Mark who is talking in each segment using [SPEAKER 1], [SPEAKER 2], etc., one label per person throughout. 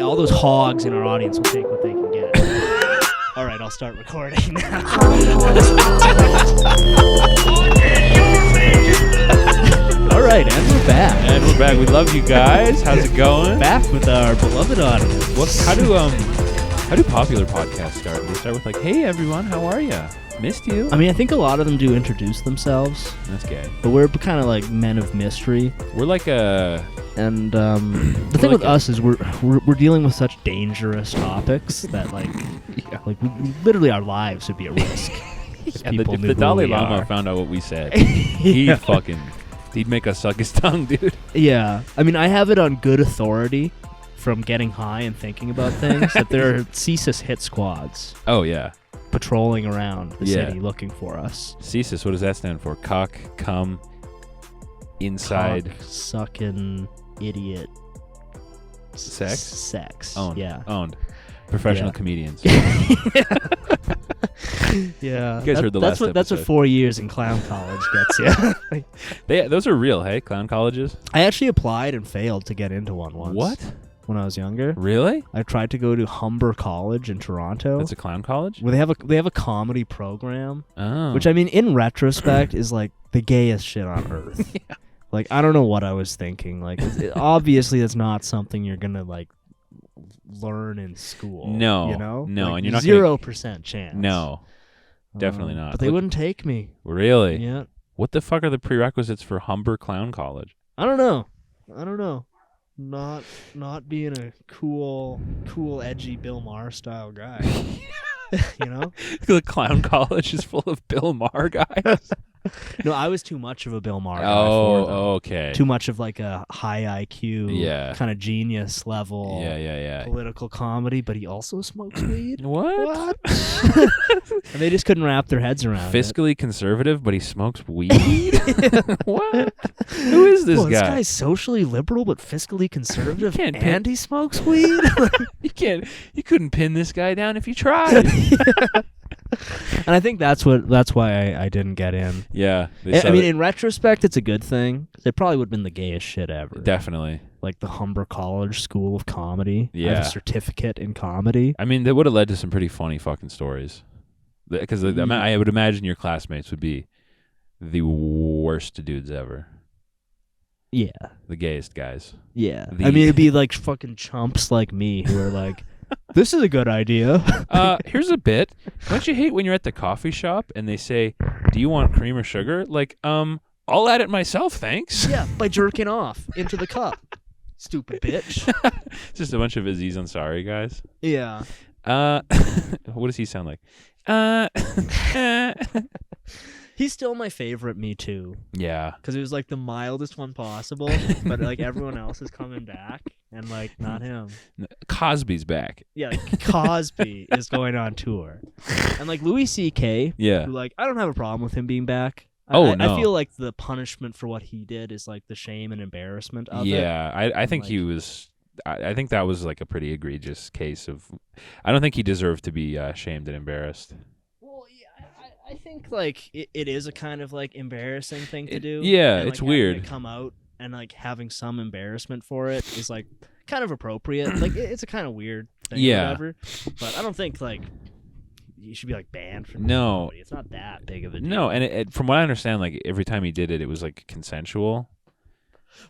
[SPEAKER 1] all those hogs in our audience will take what they can get. All right, I'll start recording now. All right, and we're back.
[SPEAKER 2] And we're back. We love you guys. How's it going?
[SPEAKER 1] Back with our beloved audience.
[SPEAKER 2] How do popular podcasts start? They start with like, "Hey everyone, how are you? Missed you."
[SPEAKER 1] I mean, I think a lot of them do introduce themselves.
[SPEAKER 2] That's gay.
[SPEAKER 1] But we're kind of like men of mystery.
[SPEAKER 2] We're like a...
[SPEAKER 1] And the thing with us is we're dealing with such dangerous topics that like literally our lives would be at risk.
[SPEAKER 2] And if the Dalai Lama found out what we said, he'd make us suck his tongue, dude.
[SPEAKER 1] Yeah, I mean, I have it on good authority from getting high and thinking about things that there are CSIS hit squads.
[SPEAKER 2] Oh yeah,
[SPEAKER 1] patrolling around the city looking for us.
[SPEAKER 2] CSIS, what does that stand for? Cock, cum, inside,
[SPEAKER 1] cock, sucking, idiot,
[SPEAKER 2] sex,
[SPEAKER 1] owned.
[SPEAKER 2] Owned. Professional comedians.
[SPEAKER 1] Yeah,
[SPEAKER 2] you guys heard the last episode.
[SPEAKER 1] That's what 4 years in clown college gets you.
[SPEAKER 2] Those are real, hey, clown colleges.
[SPEAKER 1] I actually applied and failed to get into one once.
[SPEAKER 2] What?
[SPEAKER 1] When I was younger.
[SPEAKER 2] Really?
[SPEAKER 1] I tried to go to Humber College in Toronto.
[SPEAKER 2] That's a clown college?
[SPEAKER 1] Where they have a comedy program.
[SPEAKER 2] Oh.
[SPEAKER 1] Which, I mean, in retrospect is like the gayest shit on earth.
[SPEAKER 2] Yeah.
[SPEAKER 1] Like, I don't know what I was thinking. Like, obviously that's not something you're gonna like learn in school.
[SPEAKER 2] No.
[SPEAKER 1] You know?
[SPEAKER 2] No,
[SPEAKER 1] like,
[SPEAKER 2] and you're not
[SPEAKER 1] 0% chance.
[SPEAKER 2] No. Definitely not.
[SPEAKER 1] But they wouldn't take me.
[SPEAKER 2] Really?
[SPEAKER 1] Yeah.
[SPEAKER 2] What the fuck are the prerequisites for Humber Clown College?
[SPEAKER 1] I don't know. Not being a cool, edgy Bill Maher style guy. You know?
[SPEAKER 2] The clown college is full of Bill Maher guys.
[SPEAKER 1] No, I was too much of a Bill Maher guy for them.
[SPEAKER 2] Okay.
[SPEAKER 1] Too much of like a high IQ, kind of genius level political comedy, but he also smokes weed.
[SPEAKER 2] What?
[SPEAKER 1] And they just couldn't wrap their heads around
[SPEAKER 2] Fiscally conservative, but he smokes weed? What? Who is this guy?
[SPEAKER 1] This guy's socially liberal but fiscally conservative and he smokes weed?
[SPEAKER 2] You couldn't pin this guy down if you tried.
[SPEAKER 1] And I think that's why I didn't get in.
[SPEAKER 2] Yeah.
[SPEAKER 1] I mean, in retrospect, it's a good thing. It probably would have been the gayest shit ever.
[SPEAKER 2] Definitely.
[SPEAKER 1] Like the Humber College School of Comedy.
[SPEAKER 2] Yeah.
[SPEAKER 1] I have a certificate in comedy.
[SPEAKER 2] I mean, that would have led to some pretty funny fucking stories. Because I would imagine your classmates would be the worst dudes ever.
[SPEAKER 1] Yeah.
[SPEAKER 2] The gayest guys.
[SPEAKER 1] Yeah. I mean, it'd be like fucking chumps like me who are like, this is a good idea.
[SPEAKER 2] Here's a bit. Don't you hate when you're at the coffee shop and they say, do you want cream or sugar? Like, I'll add it myself, thanks.
[SPEAKER 1] Yeah, by jerking off into the cup. Stupid bitch.
[SPEAKER 2] Just a bunch of Aziz Ansari guys.
[SPEAKER 1] Yeah.
[SPEAKER 2] What does he sound like?
[SPEAKER 1] He's still my favorite Me Too.
[SPEAKER 2] Yeah.
[SPEAKER 1] Because it was like the mildest one possible, but like everyone else is coming back and like not him.
[SPEAKER 2] Cosby's back.
[SPEAKER 1] Yeah, like Cosby is going on tour. And like Louis C.K.
[SPEAKER 2] Yeah.
[SPEAKER 1] Who, like, I don't have a problem with him being back.
[SPEAKER 2] No.
[SPEAKER 1] I feel like the punishment for what he did is like the shame and embarrassment of it.
[SPEAKER 2] Yeah, I think he was... I think that was like a pretty egregious case of... I don't think he deserved to be shamed and embarrassed.
[SPEAKER 1] I think like it is a kind of like embarrassing thing to do.
[SPEAKER 2] Yeah,
[SPEAKER 1] and,
[SPEAKER 2] it's
[SPEAKER 1] like,
[SPEAKER 2] weird.
[SPEAKER 1] To come out and like having some embarrassment for it is like kind of appropriate. Like it's a kind of weird thing.
[SPEAKER 2] Yeah.
[SPEAKER 1] Or whatever. But I don't think like you should be like banned from comedy. It's not that big of a deal.
[SPEAKER 2] No, and it, from what I understand, like every time he did it, it was like consensual.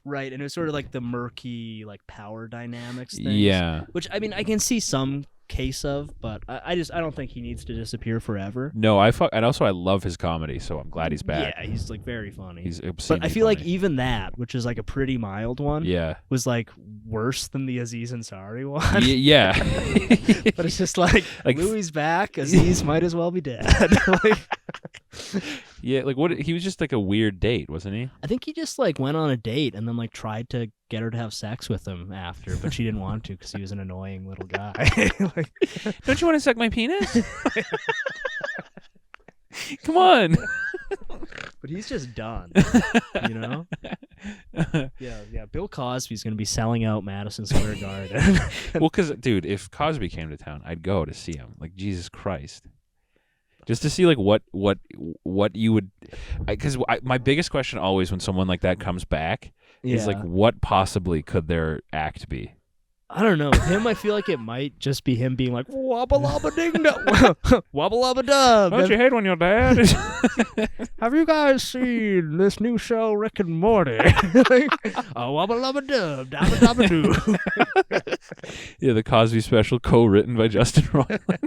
[SPEAKER 1] Right, and it was sort of like the murky like power dynamics things.
[SPEAKER 2] Yeah.
[SPEAKER 1] Which I mean I can see some case of, but I don't think he needs to disappear forever.
[SPEAKER 2] No, and also I love his comedy, so I'm glad he's back.
[SPEAKER 1] Yeah, he's like very funny.
[SPEAKER 2] He's obscenely
[SPEAKER 1] But I feel
[SPEAKER 2] funny.
[SPEAKER 1] like even that, which is like a pretty mild one, was like worse than the Aziz Ansari one.
[SPEAKER 2] Yeah.
[SPEAKER 1] But it's just like Louis back, Aziz might as well be dead.
[SPEAKER 2] Yeah, like what? He was just like a weird date, wasn't he?
[SPEAKER 1] I think he just like went on a date and then like tried to get her to have sex with him after, but she didn't want to because he was an annoying little guy. Like,
[SPEAKER 2] don't you want to suck my penis? Come on.
[SPEAKER 1] But he's just done, you know? Yeah. Bill Cosby's going to be selling out Madison Square Garden.
[SPEAKER 2] Well, because, dude, if Cosby came to town, I'd go to see him. Like, Jesus Christ. Just to see, like, what you would... Because my biggest question always when someone like that comes back is, like, what possibly could their act be?
[SPEAKER 1] I don't know. With him, I feel like it might just be him being like, wobble lobba ding dong, wobble lobba dub.
[SPEAKER 2] Don't you hate when your dad is...
[SPEAKER 1] Have you guys seen this new show, Rick and Morty? Wobble lobba dub, dabba dabba doo.
[SPEAKER 2] Yeah, the Cosby Special, co-written by Justin Roiland.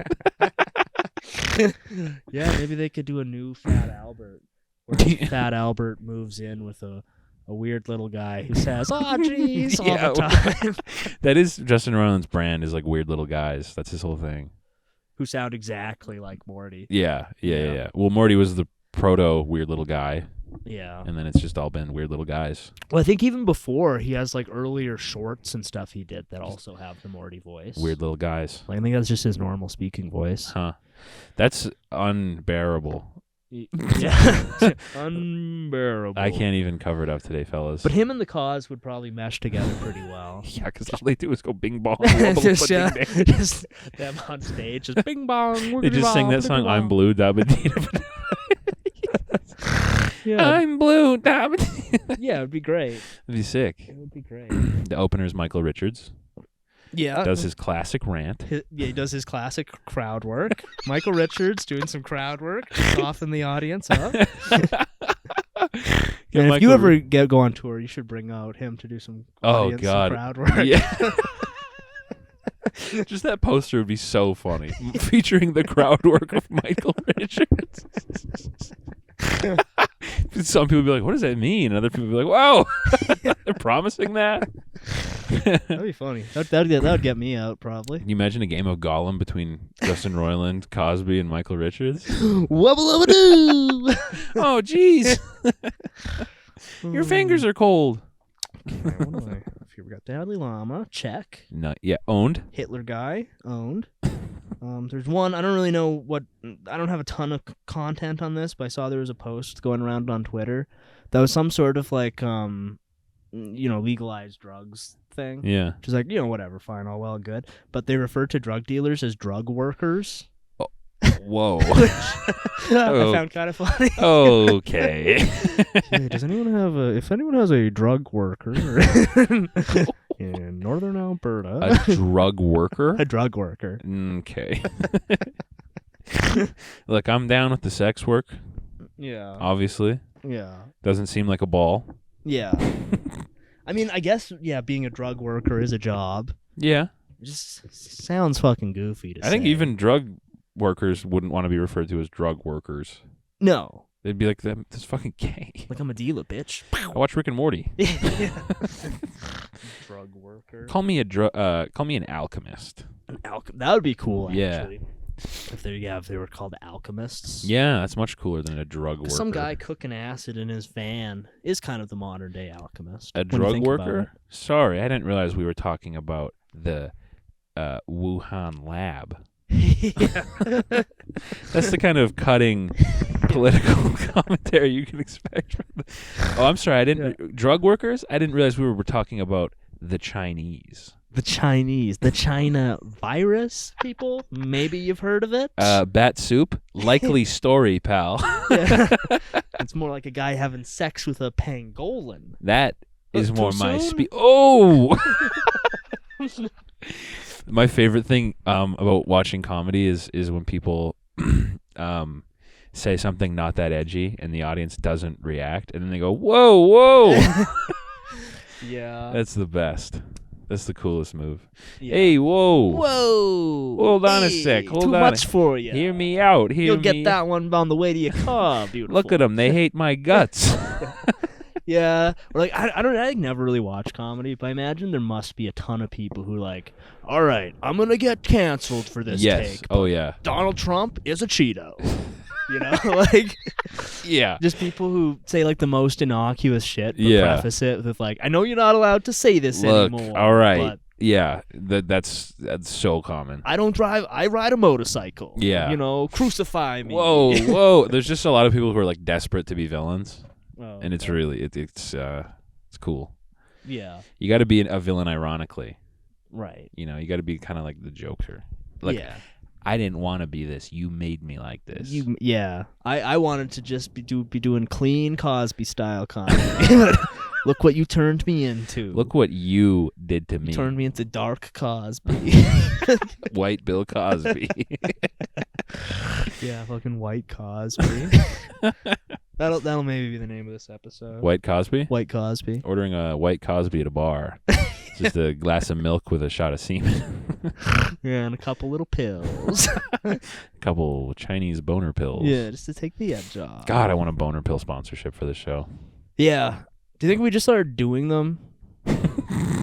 [SPEAKER 1] Yeah, maybe they could do a new Fat Albert, where Fat Albert moves in with a weird little guy who says, "Oh, jeez," all the time.
[SPEAKER 2] That is Justin Roiland's brand, is like weird little guys. That's his whole thing.
[SPEAKER 1] Who sound exactly like Morty.
[SPEAKER 2] Yeah. Well, Morty was the proto weird little guy.
[SPEAKER 1] Yeah.
[SPEAKER 2] And then it's just all been weird little guys.
[SPEAKER 1] Well, I think even before, he has like earlier shorts and stuff he did that also have the Morty voice.
[SPEAKER 2] Weird little guys.
[SPEAKER 1] Like, I think that's just his normal speaking voice.
[SPEAKER 2] Huh. That's unbearable.
[SPEAKER 1] Yeah. Unbearable.
[SPEAKER 2] I can't even cover it up today, fellas.
[SPEAKER 1] But him and the Cause would probably mesh together pretty well.
[SPEAKER 2] Yeah, because all they do is go bing bong.
[SPEAKER 1] just them on stage, just bing bong.
[SPEAKER 2] They just sing that song, "I'm Blue, Dabba Dee."
[SPEAKER 1] Yeah.
[SPEAKER 2] I'm blue, Dabba Dee.
[SPEAKER 1] Yeah, it'd be great.
[SPEAKER 2] It'd be sick.
[SPEAKER 1] It would be great.
[SPEAKER 2] The opener is Michael Richards.
[SPEAKER 1] Yeah.
[SPEAKER 2] Does his classic rant.
[SPEAKER 1] He does his classic crowd work. Michael Richards doing some crowd work, just off in the audience, huh? And if you ever go on tour, you should bring out him to do some audience some crowd work.
[SPEAKER 2] Yeah. Just that poster would be so funny, featuring the crowd work of Michael Richards. Some people would be like, "What does that mean?" And other people would be like, "Wow, they're promising that."
[SPEAKER 1] That'd be funny. That would get me out, probably.
[SPEAKER 2] Can you imagine a game of Gollum between Justin Roiland, Cosby, and Michael Richards?
[SPEAKER 1] Wubba-lubba-doo!
[SPEAKER 2] Oh, jeez. Your fingers are cold.
[SPEAKER 1] If you got Dalai Lama, check.
[SPEAKER 2] No, yeah, owned.
[SPEAKER 1] Hitler guy, owned. There's one, I don't really know what, I don't have a ton of content on this, but I saw there was a post going around on Twitter that was some sort of like, legalized drugs thing.
[SPEAKER 2] Yeah.
[SPEAKER 1] Which is like, whatever, fine, all well and good. But they refer to drug dealers as drug workers.
[SPEAKER 2] Whoa.
[SPEAKER 1] I found kind of funny.
[SPEAKER 2] Okay.
[SPEAKER 1] Hey, does anyone have if anyone has a drug worker in northern Alberta.
[SPEAKER 2] A drug worker?
[SPEAKER 1] A drug worker.
[SPEAKER 2] Okay. Look, I'm down with the sex work.
[SPEAKER 1] Yeah.
[SPEAKER 2] Obviously.
[SPEAKER 1] Yeah.
[SPEAKER 2] Doesn't seem like a ball.
[SPEAKER 1] Yeah. I mean, I guess, being a drug worker is a job.
[SPEAKER 2] Yeah.
[SPEAKER 1] It just sounds fucking goofy to say.
[SPEAKER 2] I think even drug workers wouldn't want to be referred to as drug workers.
[SPEAKER 1] No.
[SPEAKER 2] They'd be like, that's fucking gay.
[SPEAKER 1] Like, I'm a dealer, bitch.
[SPEAKER 2] I watch Rick and Morty.
[SPEAKER 1] Drug worker.
[SPEAKER 2] Call me an alchemist.
[SPEAKER 1] That would be cool, actually.
[SPEAKER 2] Yeah.
[SPEAKER 1] If they were called alchemists.
[SPEAKER 2] Yeah, that's much cooler than a drug worker.
[SPEAKER 1] Some guy cooking acid in his van is kind of the modern day alchemist.
[SPEAKER 2] A drug worker? Sorry, I didn't realize we were talking about the Wuhan lab.
[SPEAKER 1] Yeah.
[SPEAKER 2] That's the kind of cutting political commentary you can expect from Oh, I'm sorry, I didn't drug workers? I didn't realize we were talking about the Chinese.
[SPEAKER 1] The China virus, people? Maybe you've heard of it?
[SPEAKER 2] Bat soup? Likely story, pal.
[SPEAKER 1] Yeah. It's more like a guy having sex with a pangolin.
[SPEAKER 2] That is more my
[SPEAKER 1] soon?
[SPEAKER 2] Oh! My favorite thing about watching comedy is when people say something not that edgy and the audience doesn't react, and then they go, whoa!
[SPEAKER 1] Yeah.
[SPEAKER 2] That's the best. That's the coolest move.
[SPEAKER 1] Yeah.
[SPEAKER 2] Hey, whoa.
[SPEAKER 1] Hold
[SPEAKER 2] on a sec. Hold
[SPEAKER 1] too
[SPEAKER 2] on.
[SPEAKER 1] much for you.
[SPEAKER 2] Hear me out.
[SPEAKER 1] You'll get that one on the way to your car, beautiful.
[SPEAKER 2] Look at them. They hate my guts.
[SPEAKER 1] Yeah. Or like, I never really watch comedy, but I imagine there must be a ton of people who like, all right, I'm going to get canceled for this take.
[SPEAKER 2] Oh, yeah.
[SPEAKER 1] Donald Trump is a Cheeto. Like,
[SPEAKER 2] yeah,
[SPEAKER 1] just people who say like the most innocuous shit, but preface it with like, I know you're not allowed to say this anymore.
[SPEAKER 2] All right,
[SPEAKER 1] but
[SPEAKER 2] yeah, that's so common.
[SPEAKER 1] I don't drive. I ride a motorcycle.
[SPEAKER 2] Yeah,
[SPEAKER 1] crucify me.
[SPEAKER 2] Whoa! There's just a lot of people who are like desperate to be villains, and it's really it's cool.
[SPEAKER 1] Yeah,
[SPEAKER 2] you got to be a villain ironically,
[SPEAKER 1] right?
[SPEAKER 2] You got to be kind of like the Joker. Like,
[SPEAKER 1] yeah.
[SPEAKER 2] I didn't want to be this. You made me like this.
[SPEAKER 1] I wanted to just be doing clean Cosby style comedy. Look what you turned me into.
[SPEAKER 2] Look what you did to me.
[SPEAKER 1] You turned me into Dark Cosby.
[SPEAKER 2] White Bill Cosby.
[SPEAKER 1] Yeah, fucking White Cosby. That'll maybe be the name of this episode.
[SPEAKER 2] White Cosby?
[SPEAKER 1] White Cosby.
[SPEAKER 2] Ordering a White Cosby at a bar. Just a glass of milk with a shot of semen.
[SPEAKER 1] Yeah, and a couple little pills.
[SPEAKER 2] A couple Chinese boner pills.
[SPEAKER 1] Yeah, just to take the edge off.
[SPEAKER 2] God, I want a boner pill sponsorship for this show.
[SPEAKER 1] Yeah. Do you think we just started doing them?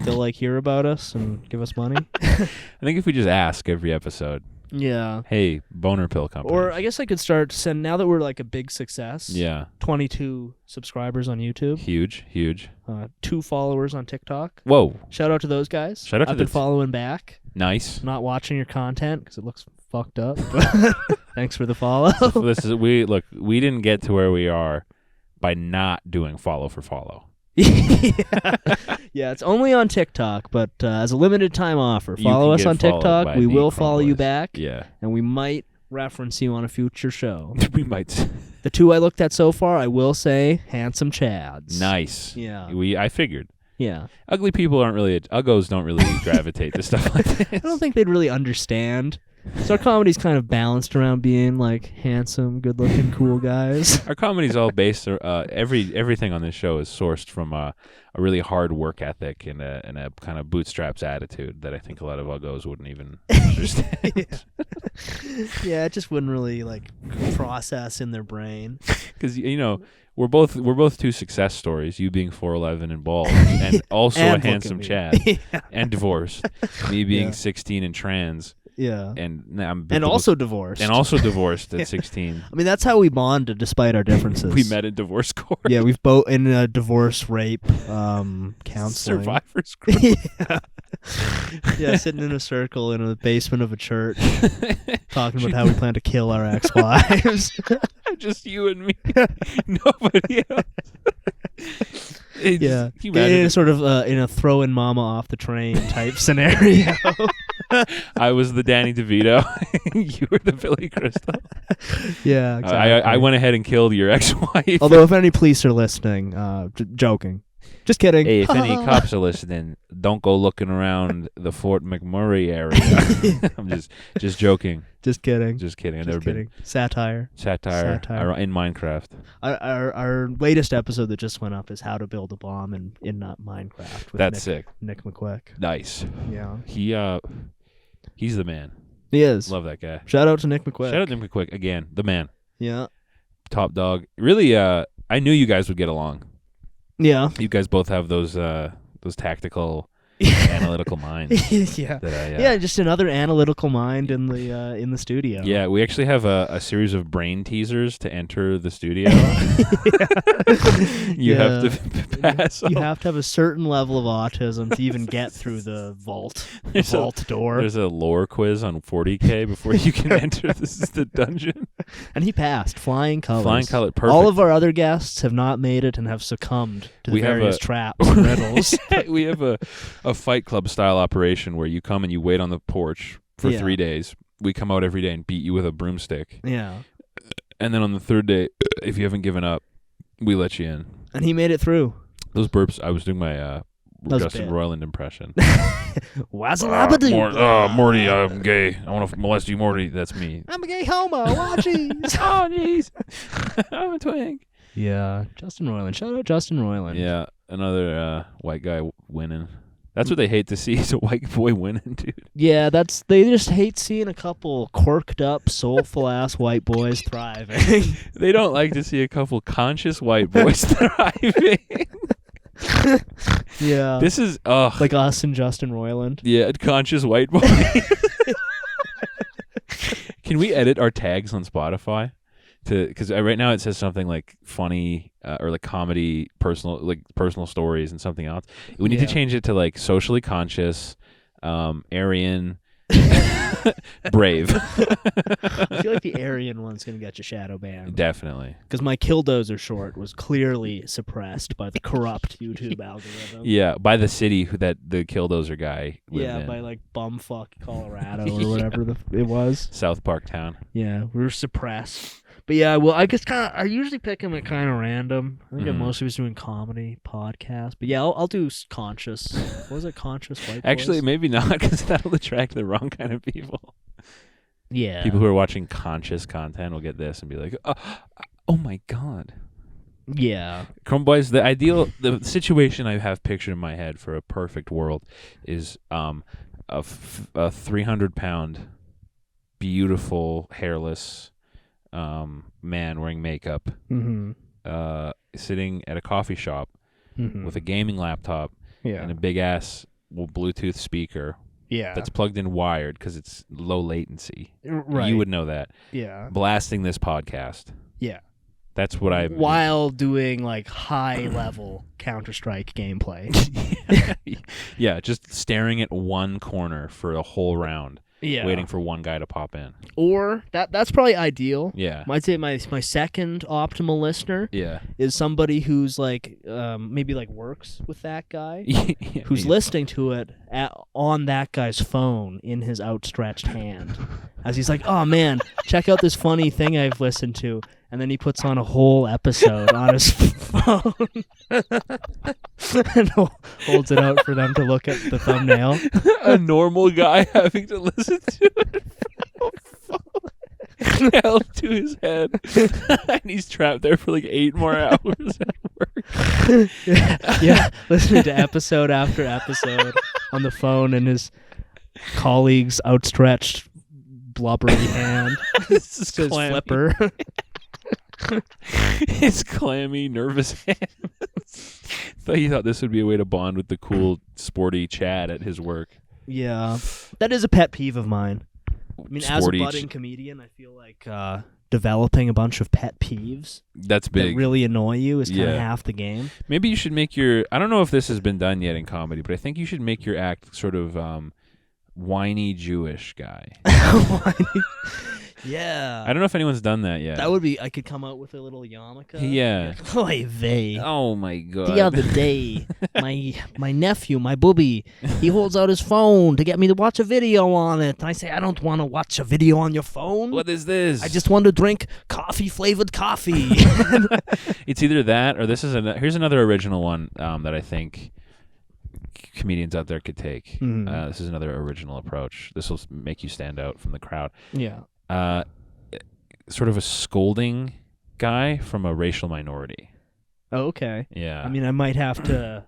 [SPEAKER 1] They'll hear about us and give us money?
[SPEAKER 2] I think if we just ask every episode,
[SPEAKER 1] yeah.
[SPEAKER 2] hey, boner pill company.
[SPEAKER 1] Or I guess I could start now that we're a big success.
[SPEAKER 2] Yeah.
[SPEAKER 1] 22 subscribers on YouTube.
[SPEAKER 2] Huge.
[SPEAKER 1] 2 followers on TikTok.
[SPEAKER 2] Whoa.
[SPEAKER 1] Shout out to those guys.
[SPEAKER 2] Shout out to
[SPEAKER 1] I've been following back.
[SPEAKER 2] Nice.
[SPEAKER 1] Not watching your content because it looks fucked up. But thanks for the follow.
[SPEAKER 2] We didn't get to where we are by not doing follow for follow.
[SPEAKER 1] Yeah, it's only on TikTok, but as a limited time offer, follow us on TikTok. We will follow you back.
[SPEAKER 2] Yeah.
[SPEAKER 1] And we might reference you on a future show.
[SPEAKER 2] We might.
[SPEAKER 1] The 2 I looked at so far, I will say, handsome chads.
[SPEAKER 2] Nice.
[SPEAKER 1] Yeah.
[SPEAKER 2] I figured.
[SPEAKER 1] Yeah.
[SPEAKER 2] Ugly people uggos don't really gravitate to stuff like this.
[SPEAKER 1] I don't think they'd really understand. So our comedy's kind of balanced around being handsome, good-looking, cool guys.
[SPEAKER 2] Our comedy's all based. Everything on this show is sourced from a really hard work ethic and a kind of bootstraps attitude that I think a lot of uggos wouldn't even understand.
[SPEAKER 1] Yeah, it just wouldn't really process in their brain.
[SPEAKER 2] Because we're both 2 success stories. You being 4'11" and bald, and also
[SPEAKER 1] and
[SPEAKER 2] a handsome Chad, and divorced. Me being 16 and trans.
[SPEAKER 1] Yeah.
[SPEAKER 2] And
[SPEAKER 1] also divorced.
[SPEAKER 2] And also divorced at 16.
[SPEAKER 1] I mean, that's how we bonded despite our differences.
[SPEAKER 2] We met in divorce court.
[SPEAKER 1] Yeah, we've both in a divorce rape counseling.
[SPEAKER 2] Survivors group.
[SPEAKER 1] Yeah, sitting in a circle in a basement of a church talking about how we plan to kill our ex-wives.
[SPEAKER 2] Just you and me. Nobody else.
[SPEAKER 1] Yeah, in sort of in a throwing mama off the train type scenario.
[SPEAKER 2] I was the Danny DeVito. You were the Billy Crystal.
[SPEAKER 1] Yeah, exactly.
[SPEAKER 2] I went ahead and killed your ex-wife.
[SPEAKER 1] Although if any police are listening, joking. Just kidding.
[SPEAKER 2] Hey, if any cops are listening, don't go looking around the Fort McMurray area. I'm just joking.
[SPEAKER 1] Just kidding.
[SPEAKER 2] Just kidding.
[SPEAKER 1] I've never been. Satire.
[SPEAKER 2] In Minecraft.
[SPEAKER 1] Our latest episode that just went up is how to build a bomb in Minecraft. With
[SPEAKER 2] sick.
[SPEAKER 1] Nick McQuick.
[SPEAKER 2] Nice.
[SPEAKER 1] Yeah.
[SPEAKER 2] He's the man.
[SPEAKER 1] He is.
[SPEAKER 2] Love that guy.
[SPEAKER 1] Shout out to Nick McQuick.
[SPEAKER 2] Shout out to Nick McQuick again. The man.
[SPEAKER 1] Yeah.
[SPEAKER 2] Top dog. Really. I knew you guys would get along.
[SPEAKER 1] Yeah.
[SPEAKER 2] You guys both have those tactical, analytical minds.
[SPEAKER 1] Yeah.
[SPEAKER 2] That
[SPEAKER 1] just another analytical mind in the studio.
[SPEAKER 2] Yeah, we actually have a series of brain teasers to enter the studio. You have to pass.
[SPEAKER 1] You have to have a certain level of autism to even get through the vault door.
[SPEAKER 2] There's a lore quiz on 40K before you can enter the dungeon.
[SPEAKER 1] And he passed, flying colors.
[SPEAKER 2] Perfect.
[SPEAKER 1] All of our other guests have not made it and have succumbed to the various traps and riddles.
[SPEAKER 2] We have a Fight Club style operation where you come and you wait on the porch for 3 days. We come out every day and beat you with a broomstick.
[SPEAKER 1] Yeah.
[SPEAKER 2] And then on the 3rd day, if you haven't given up, we let you in.
[SPEAKER 1] And he made it through.
[SPEAKER 2] Those burps, I was doing my Justin Roiland impression.
[SPEAKER 1] Wazzalabadoo.
[SPEAKER 2] Morty, I'm gay. I want to molest you, Morty. That's me.
[SPEAKER 1] I'm a gay homo. Oh, jeez.
[SPEAKER 2] Oh, jeez. I'm a twink.
[SPEAKER 1] Yeah, Justin Roiland. Shout out Justin Roiland.
[SPEAKER 2] Yeah, another white guy winning. That's what they hate to see is a white boy winning, dude.
[SPEAKER 1] Yeah, they just hate seeing a couple quirked up, soulful ass white boys thriving.
[SPEAKER 2] They don't like to see a couple conscious white boys thriving.
[SPEAKER 1] Yeah.
[SPEAKER 2] This is
[SPEAKER 1] like us and Justin Roiland.
[SPEAKER 2] Yeah, conscious white boy. Can we edit our tags on Spotify? Because right now it says something like funny or like comedy, personal stories and something else. We need to change it to like socially conscious, Aryan, brave.
[SPEAKER 1] I feel like the Aryan one's going to get you shadow banned.
[SPEAKER 2] Definitely.
[SPEAKER 1] Because my Killdozer short was clearly suppressed by the corrupt YouTube algorithm.
[SPEAKER 2] Yeah, by the city that the Killdozer guy lived in.
[SPEAKER 1] By like bumfuck Colorado or whatever it was.
[SPEAKER 2] South Park town.
[SPEAKER 1] Yeah, we were suppressed But yeah, well, I guess I usually pick them at kind of random. I think I
[SPEAKER 2] Mhm.
[SPEAKER 1] mostly was doing comedy, podcast. But yeah, I'll do conscious. What was it? Conscious white
[SPEAKER 2] Actually,
[SPEAKER 1] boys?
[SPEAKER 2] maybe not, because that'll attract the wrong kind of people.
[SPEAKER 1] Yeah.
[SPEAKER 2] People who are watching conscious content will get this and be like, "Oh my god."
[SPEAKER 1] Yeah.
[SPEAKER 2] Chrome Boys, the situation I have pictured in my head for a perfect world is a 300-pound, beautiful, hairless man wearing makeup, sitting at a coffee shop with a gaming laptop and a big ass Bluetooth speaker that's plugged in wired because it's low latency.
[SPEAKER 1] Right.
[SPEAKER 2] You would know that.
[SPEAKER 1] Yeah.
[SPEAKER 2] Blasting this podcast.
[SPEAKER 1] Yeah.
[SPEAKER 2] That's what I.
[SPEAKER 1] While doing like high level Counter-Strike gameplay.
[SPEAKER 2] Yeah, just staring at one corner for a whole round.
[SPEAKER 1] Yeah.
[SPEAKER 2] Waiting for one guy to pop in.
[SPEAKER 1] Or that's probably ideal.
[SPEAKER 2] Yeah.
[SPEAKER 1] I'd say my second optimal listener
[SPEAKER 2] Yeah.
[SPEAKER 1] is somebody who's like maybe like works with that guy,
[SPEAKER 2] Yeah,
[SPEAKER 1] who's listening to it on that guy's phone in his outstretched hand, as he's like, "Oh man, check out this funny thing I've listened to," and then he puts on a whole episode on his phone and holds it out for them to look at the thumbnail.
[SPEAKER 2] A normal guy having to listen to it held to his head, and he's trapped there for like 8 more hours at work.
[SPEAKER 1] Yeah, listening to episode after episode on the phone in his colleague's outstretched blubbery hand.
[SPEAKER 2] This is
[SPEAKER 1] His
[SPEAKER 2] clammy.
[SPEAKER 1] flipper.
[SPEAKER 2] His clammy, nervous hands. He thought this would be a way to bond with the cool, sporty Chad at his work.
[SPEAKER 1] Yeah, that is a pet peeve of mine. I mean,
[SPEAKER 2] Sporty
[SPEAKER 1] as a budding comedian, I feel like developing a bunch of pet peeves
[SPEAKER 2] That's big.
[SPEAKER 1] that really annoy you is kind of
[SPEAKER 2] Yeah.
[SPEAKER 1] half the game.
[SPEAKER 2] Maybe you should make your. I don't know if this has been done yet in comedy, but I think you should make your act sort of whiny Jewish guy.
[SPEAKER 1] Yeah.
[SPEAKER 2] I don't know if anyone's done that yet.
[SPEAKER 1] That would be. I could come out with a little yarmulke.
[SPEAKER 2] Yeah.
[SPEAKER 1] Like, oy vey.
[SPEAKER 2] Oh my god.
[SPEAKER 1] The other day, my nephew, my booby, he holds out his phone to get me to watch a video on it. And I say, I don't want to watch a video on your phone.
[SPEAKER 2] What is this?
[SPEAKER 1] I just want to drink coffee-flavored coffee.
[SPEAKER 2] It's either that or this is here's another original one that I think comedians out there could take.
[SPEAKER 1] Mhm.
[SPEAKER 2] This is another original approach. This will make you stand out from the crowd.
[SPEAKER 1] Yeah.
[SPEAKER 2] Sort of a scolding guy from a racial minority.
[SPEAKER 1] Oh, okay.
[SPEAKER 2] Yeah.
[SPEAKER 1] I mean, I might have to.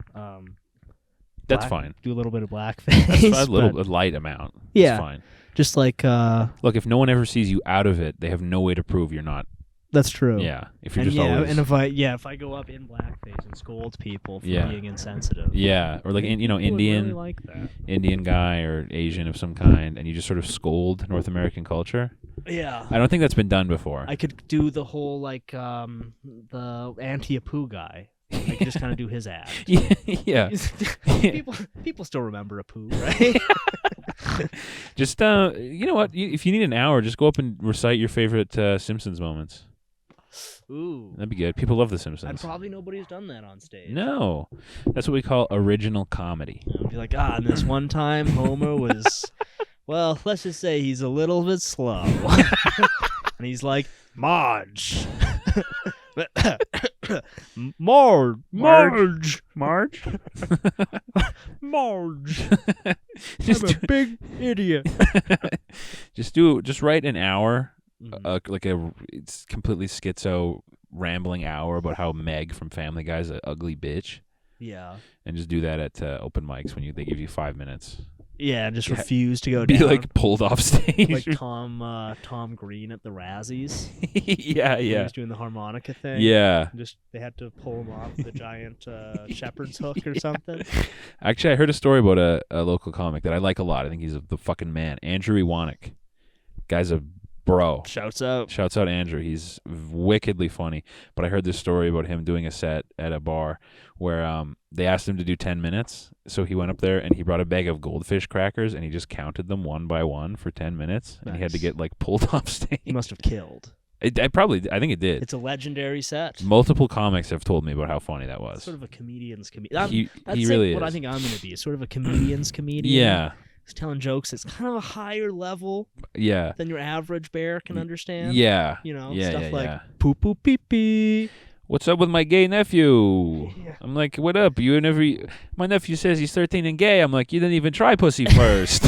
[SPEAKER 2] That's fine.
[SPEAKER 1] Do a little bit of blackface.
[SPEAKER 2] That's fine. A
[SPEAKER 1] but
[SPEAKER 2] light amount.
[SPEAKER 1] Yeah.
[SPEAKER 2] It's fine.
[SPEAKER 1] just like
[SPEAKER 2] Look, if no one ever sees you out of it, they have no way to prove you're not.
[SPEAKER 1] that's true.
[SPEAKER 2] Yeah. If you're
[SPEAKER 1] And
[SPEAKER 2] just
[SPEAKER 1] yeah,
[SPEAKER 2] always.
[SPEAKER 1] and if I go up in blackface and scold people for
[SPEAKER 2] Yeah.
[SPEAKER 1] being insensitive.
[SPEAKER 2] Yeah, or like
[SPEAKER 1] people would
[SPEAKER 2] Indian
[SPEAKER 1] really like that.
[SPEAKER 2] Indian guy or Asian of some kind, and you just sort of scold North American culture.
[SPEAKER 1] Yeah.
[SPEAKER 2] I don't think that's been done before.
[SPEAKER 1] I could do the whole like the anti-Apu guy. I could just kind of do his act.
[SPEAKER 2] Yeah.
[SPEAKER 1] people still remember Apu, right?
[SPEAKER 2] Just you know what? If you need an hour, just go up and recite your favorite Simpsons moments.
[SPEAKER 1] Ooh.
[SPEAKER 2] That'd be good. People love The
[SPEAKER 1] And
[SPEAKER 2] Simpsons.
[SPEAKER 1] probably nobody's done that on stage.
[SPEAKER 2] No, that's what we call original comedy.
[SPEAKER 1] I'd be like, and this one time Homer was, well, let's just say he's a little bit slow. And he's like, Marge. Marge. Marge.
[SPEAKER 2] Just
[SPEAKER 1] I'm a big idiot.
[SPEAKER 2] just write an hour,
[SPEAKER 1] Mhm.
[SPEAKER 2] it's completely schizo rambling hour about how Meg from Family Guy is an ugly bitch,
[SPEAKER 1] Yeah.
[SPEAKER 2] and just do that at open mics when they give you 5 minutes.
[SPEAKER 1] Yeah, just
[SPEAKER 2] Yeah.
[SPEAKER 1] refuse to go
[SPEAKER 2] Be
[SPEAKER 1] down.
[SPEAKER 2] like pulled off stage.
[SPEAKER 1] like Tom Green at the Razzies.
[SPEAKER 2] Yeah,
[SPEAKER 1] He
[SPEAKER 2] yeah,
[SPEAKER 1] was doing the harmonica thing.
[SPEAKER 2] yeah.
[SPEAKER 1] Just they had to pull him off the giant shepherd's hook or something.
[SPEAKER 2] Actually, I heard a story about a local comic that I like a lot. I think he's the fucking man. Andrew Iwanek. Guy's a bro.
[SPEAKER 1] Shouts out.
[SPEAKER 2] Shouts out Andrew. He's wickedly funny. But I heard this story about him doing a set at a bar where they asked him to do 10 minutes. So he went up there and he brought a bag of goldfish crackers and he just counted them one by one for 10 minutes. And he had to
[SPEAKER 1] Nice.
[SPEAKER 2] get like pulled off stage.
[SPEAKER 1] He must have killed.
[SPEAKER 2] I think it did.
[SPEAKER 1] It's a legendary set.
[SPEAKER 2] Multiple comics have told me about how funny that was.
[SPEAKER 1] Sort of a comedian's comedian.
[SPEAKER 2] He
[SPEAKER 1] That's
[SPEAKER 2] really
[SPEAKER 1] what
[SPEAKER 2] is.
[SPEAKER 1] I think I'm going to be. Sort of a comedian's comedian.
[SPEAKER 2] Yeah.
[SPEAKER 1] He's telling jokes that's kind of a higher level
[SPEAKER 2] Yeah.
[SPEAKER 1] than your average bear can understand.
[SPEAKER 2] Yeah.
[SPEAKER 1] You know,
[SPEAKER 2] Yeah,
[SPEAKER 1] stuff
[SPEAKER 2] yeah,
[SPEAKER 1] like
[SPEAKER 2] yeah.
[SPEAKER 1] poo poo pee pee.
[SPEAKER 2] What's up with my gay nephew?
[SPEAKER 1] Yeah.
[SPEAKER 2] I'm like, what up? My nephew says he's 13 and gay. I'm like, you didn't even try pussy first.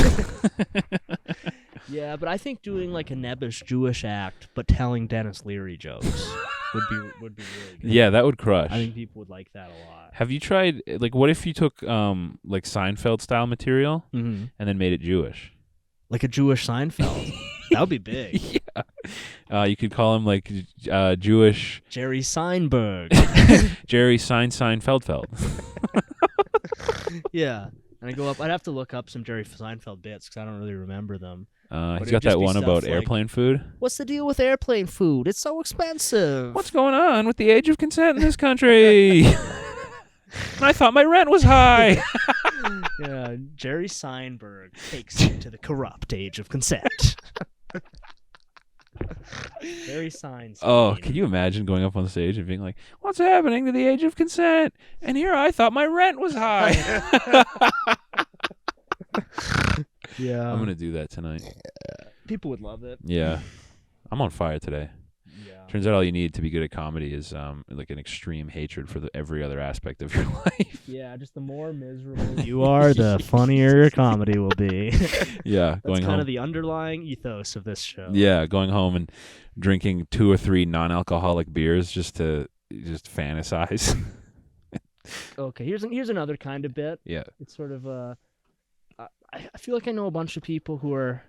[SPEAKER 1] Yeah, but I think doing like a nebbish Jewish act, but telling Dennis Leary jokes would be really good.
[SPEAKER 2] Yeah, that would crush.
[SPEAKER 1] I think people would like that a lot.
[SPEAKER 2] Have you tried, like, what if you took like Seinfeld style material
[SPEAKER 1] Mm-hmm.
[SPEAKER 2] and then made it Jewish?
[SPEAKER 1] Like a Jewish Seinfeld. That would be big.
[SPEAKER 2] Yeah. You could call him like Jewish
[SPEAKER 1] Jerry Seinberg.
[SPEAKER 2] Jerry Seinfeld.
[SPEAKER 1] Yeah. And I go up. I'd have to look up some Jerry Seinfeld bits because I don't really remember them.
[SPEAKER 2] He's
[SPEAKER 1] it'd
[SPEAKER 2] got
[SPEAKER 1] just
[SPEAKER 2] that
[SPEAKER 1] be
[SPEAKER 2] one
[SPEAKER 1] stuff
[SPEAKER 2] about
[SPEAKER 1] like,
[SPEAKER 2] airplane food.
[SPEAKER 1] What's the deal with airplane food? It's so expensive.
[SPEAKER 2] What's going on with the age of consent in this country? I thought my rent was high.
[SPEAKER 1] Yeah, Jerry Seinberg takes you to the corrupt age of consent. Jerry Seinberg.
[SPEAKER 2] Oh, can you imagine going up on stage and being like, "What's happening to the age of consent?" And here I thought my rent was high.
[SPEAKER 1] Yeah,
[SPEAKER 2] I'm gonna do that tonight.
[SPEAKER 1] people would love it.
[SPEAKER 2] Yeah, I'm on fire today.
[SPEAKER 1] Yeah.
[SPEAKER 2] Turns out all you need to be good at comedy is like an extreme hatred for every other aspect of your life.
[SPEAKER 1] Yeah, just the more miserable you are, the funnier your comedy will be.
[SPEAKER 2] Yeah,
[SPEAKER 1] That's
[SPEAKER 2] going
[SPEAKER 1] kind
[SPEAKER 2] home.
[SPEAKER 1] of the underlying ethos of this show.
[SPEAKER 2] Yeah, going home and drinking 2 or 3 non-alcoholic beers just to fantasize.
[SPEAKER 1] Okay, here's another kind of bit.
[SPEAKER 2] Yeah.
[SPEAKER 1] It's sort of I feel like I know a bunch of people who are.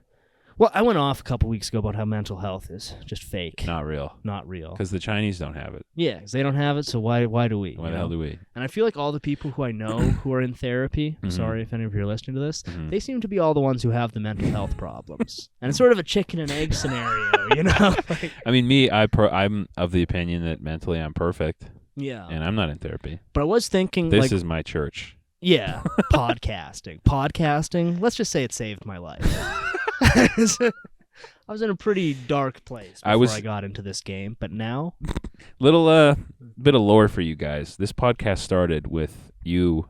[SPEAKER 1] Well, I went off a couple weeks ago about how mental health is just fake,
[SPEAKER 2] Not real.
[SPEAKER 1] not real.
[SPEAKER 2] Because the Chinese don't have it.
[SPEAKER 1] Yeah, because they don't have it, so why do we?
[SPEAKER 2] Why
[SPEAKER 1] you
[SPEAKER 2] the hell
[SPEAKER 1] know?
[SPEAKER 2] do we?
[SPEAKER 1] And I feel like all the people who I know who are in therapy,
[SPEAKER 2] Mhm.
[SPEAKER 1] sorry if any of you are listening to this,
[SPEAKER 2] Mhm.
[SPEAKER 1] they seem to be all the ones who have the mental health problems. And it's sort of a chicken and egg scenario, you know? Like,
[SPEAKER 2] I mean, me, I'm of the opinion that mentally I'm perfect,
[SPEAKER 1] yeah.
[SPEAKER 2] and I'm not in therapy.
[SPEAKER 1] But I was thinking,
[SPEAKER 2] This
[SPEAKER 1] like,
[SPEAKER 2] is my church.
[SPEAKER 1] yeah, podcasting. Let's just say it saved my life. I was in a pretty dark place before I got into this game, but now,
[SPEAKER 2] Little bit of lore for you guys. This podcast started with you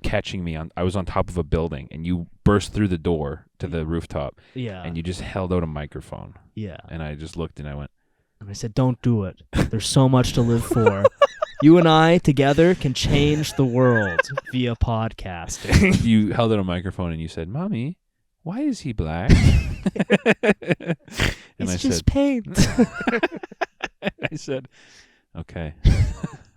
[SPEAKER 2] catching me I was on top of a building, and you burst through the door to the rooftop,
[SPEAKER 1] yeah,
[SPEAKER 2] and you just held out a microphone,
[SPEAKER 1] yeah.
[SPEAKER 2] and I just looked and I went,
[SPEAKER 1] And I said, don't do it. There's so much to live for. You and I together can change the world via podcasting.
[SPEAKER 2] you held out a microphone and you said, "Mommy, why is he black?" And
[SPEAKER 1] It's
[SPEAKER 2] I
[SPEAKER 1] just
[SPEAKER 2] said,
[SPEAKER 1] paint.
[SPEAKER 2] I said, "Okay,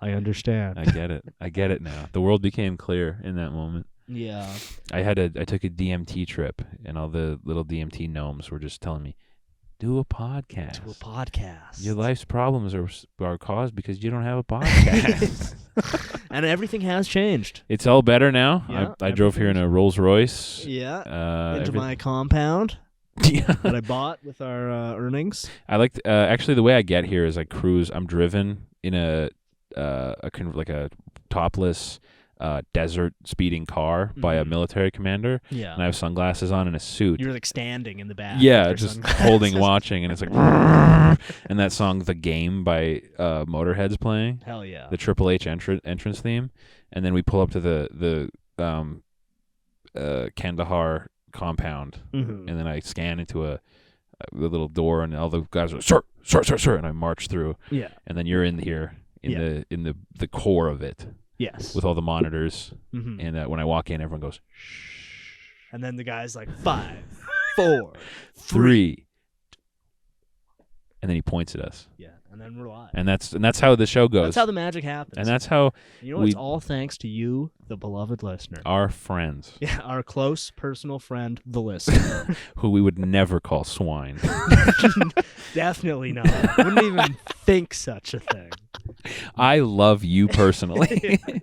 [SPEAKER 1] I understand.
[SPEAKER 2] I get it. I get it now." The world became clear in that moment.
[SPEAKER 1] Yeah.
[SPEAKER 2] I took a DMT trip, and all the little DMT gnomes were just telling me, "Do a podcast.
[SPEAKER 1] To a podcast.
[SPEAKER 2] Your life's problems are caused because you don't have a podcast."
[SPEAKER 1] And everything has changed.
[SPEAKER 2] It's all better now.
[SPEAKER 1] Yeah,
[SPEAKER 2] I drove here in a Rolls Royce.
[SPEAKER 1] Yeah. Into my compound
[SPEAKER 2] Yeah.
[SPEAKER 1] that I bought with our earnings.
[SPEAKER 2] I like actually the way I get here is I cruise. I'm driven in a topless desert speeding car by a
[SPEAKER 1] Mhm.
[SPEAKER 2] military commander,
[SPEAKER 1] Yeah.
[SPEAKER 2] and I have sunglasses on and a suit.
[SPEAKER 1] You're like standing in the back.
[SPEAKER 2] Yeah,
[SPEAKER 1] with your
[SPEAKER 2] just
[SPEAKER 1] sunglasses.
[SPEAKER 2] holding, watching, and it's like, and that song "The Game" by Motorhead's playing,
[SPEAKER 1] Hell yeah.
[SPEAKER 2] the Triple H entrance theme, and then we pull up to the Kandahar compound,
[SPEAKER 1] Mhm.
[SPEAKER 2] and then I scan into the little door, and all the guys are sir, and I march through,
[SPEAKER 1] Yeah.
[SPEAKER 2] and then you're in here in the core of it
[SPEAKER 1] Yes.
[SPEAKER 2] with all the monitors,
[SPEAKER 1] Mhm.
[SPEAKER 2] and when I walk in, everyone goes shh.
[SPEAKER 1] And then the guy's like 5, 4, 3.
[SPEAKER 2] 3, and then he points at us,
[SPEAKER 1] Yeah. And then we're live.
[SPEAKER 2] and that's how the show goes.
[SPEAKER 1] That's how the magic happens.
[SPEAKER 2] And that's how
[SPEAKER 1] you know, it's all thanks to you, the beloved listener.
[SPEAKER 2] our friends,
[SPEAKER 1] Yeah, our close personal friend, the listener.
[SPEAKER 2] who we would never call swine,
[SPEAKER 1] Definitely not. Wouldn't even think such a thing.
[SPEAKER 2] I love you personally, and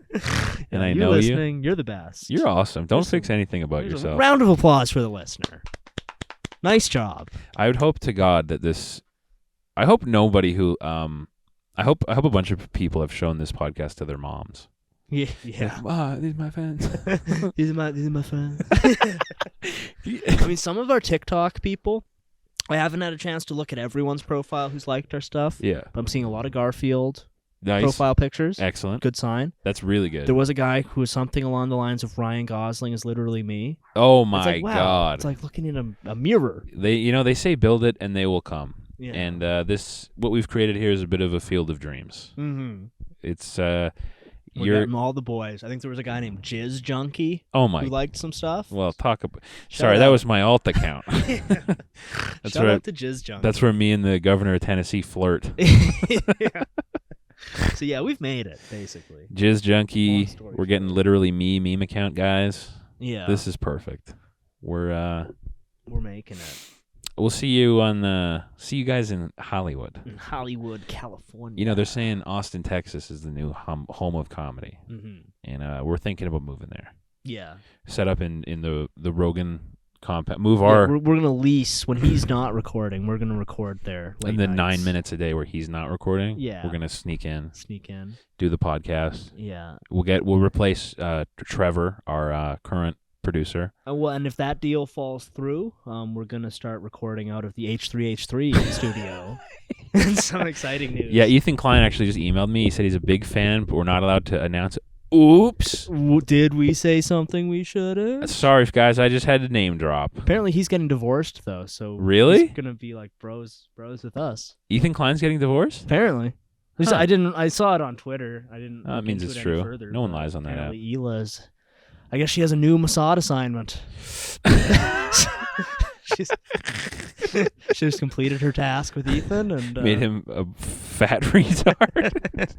[SPEAKER 1] Yeah,
[SPEAKER 2] I
[SPEAKER 1] you're
[SPEAKER 2] know
[SPEAKER 1] listening. You're the best.
[SPEAKER 2] You're awesome. Don't
[SPEAKER 1] Here's
[SPEAKER 2] fix anything about
[SPEAKER 1] Here's a
[SPEAKER 2] yourself.
[SPEAKER 1] round of applause for the listener. Nice job.
[SPEAKER 2] I would hope to God that this. I hope nobody who I hope a bunch of people have shown this podcast to their moms.
[SPEAKER 1] Yeah. Yeah.
[SPEAKER 2] Like, these are my fans.
[SPEAKER 1] These are my friends. I mean, some of our TikTok people, I haven't had a chance to look at everyone's profile who's liked our stuff.
[SPEAKER 2] Yeah.
[SPEAKER 1] But I'm seeing a lot of Garfield,
[SPEAKER 2] Nice.
[SPEAKER 1] profile pictures.
[SPEAKER 2] Excellent.
[SPEAKER 1] Good sign.
[SPEAKER 2] That's really good.
[SPEAKER 1] There was a guy who was something along the lines of Ryan Gosling is literally me.
[SPEAKER 2] Oh
[SPEAKER 1] It's
[SPEAKER 2] my
[SPEAKER 1] like, wow,
[SPEAKER 2] God.
[SPEAKER 1] it's like looking in a mirror.
[SPEAKER 2] They say build it and they will come.
[SPEAKER 1] Yeah.
[SPEAKER 2] And what we've created here is a bit of a field of dreams.
[SPEAKER 1] Mm-hmm.
[SPEAKER 2] It's
[SPEAKER 1] We're getting all the boys. I think there was a guy named Jizz Junkie
[SPEAKER 2] oh my.
[SPEAKER 1] who liked some stuff.
[SPEAKER 2] Well, talk about.
[SPEAKER 1] Shout
[SPEAKER 2] Sorry, that
[SPEAKER 1] out.
[SPEAKER 2] was my alt account. That's
[SPEAKER 1] Shout
[SPEAKER 2] where
[SPEAKER 1] out to Jizz Junkie.
[SPEAKER 2] that's where me and the governor of Tennessee flirt.
[SPEAKER 1] Yeah. So yeah, we've made it basically.
[SPEAKER 2] Jizz junkie.
[SPEAKER 1] Long story
[SPEAKER 2] We're getting
[SPEAKER 1] short.
[SPEAKER 2] literally meme account guys.
[SPEAKER 1] Yeah.
[SPEAKER 2] This is perfect. We're
[SPEAKER 1] making it.
[SPEAKER 2] we'll see you guys in Hollywood.
[SPEAKER 1] In Hollywood, California.
[SPEAKER 2] You know, they're saying Austin, Texas is the new home of comedy.
[SPEAKER 1] Mm-hmm.
[SPEAKER 2] And we're thinking about moving there.
[SPEAKER 1] Yeah.
[SPEAKER 2] Set up in the Rogan compound. Move
[SPEAKER 1] Yeah,
[SPEAKER 2] our
[SPEAKER 1] we're gonna lease when he's not recording. We're gonna record there.
[SPEAKER 2] and then 9 minutes a day where he's not recording.
[SPEAKER 1] Yeah.
[SPEAKER 2] We're gonna sneak in,
[SPEAKER 1] Sneak in.
[SPEAKER 2] do the podcast.
[SPEAKER 1] Yeah.
[SPEAKER 2] We'll replace Trevor, our current producer.
[SPEAKER 1] Well, and if that deal falls through, we're gonna start recording out of the H3H3 studio. Some exciting news.
[SPEAKER 2] Yeah, Ethan Klein actually just emailed me. He said he's a big fan, but we're not allowed to announce it. Oops.
[SPEAKER 1] Did we say something we shouldn't?
[SPEAKER 2] Sorry, guys. I just had to name drop.
[SPEAKER 1] Apparently, he's getting divorced though. So
[SPEAKER 2] Really?
[SPEAKER 1] he's gonna be like bros with us.
[SPEAKER 2] Ethan Klein's getting divorced?
[SPEAKER 1] Apparently. At least
[SPEAKER 2] Huh.
[SPEAKER 1] I saw it on Twitter. I didn't.
[SPEAKER 2] That
[SPEAKER 1] look
[SPEAKER 2] means
[SPEAKER 1] into
[SPEAKER 2] it's
[SPEAKER 1] it any
[SPEAKER 2] true.
[SPEAKER 1] further,
[SPEAKER 2] No one
[SPEAKER 1] but
[SPEAKER 2] lies on that app.
[SPEAKER 1] apparently Hila's. I guess she has a new Mossad assignment. She's completed her task with Ethan and
[SPEAKER 2] Made him a fat retard.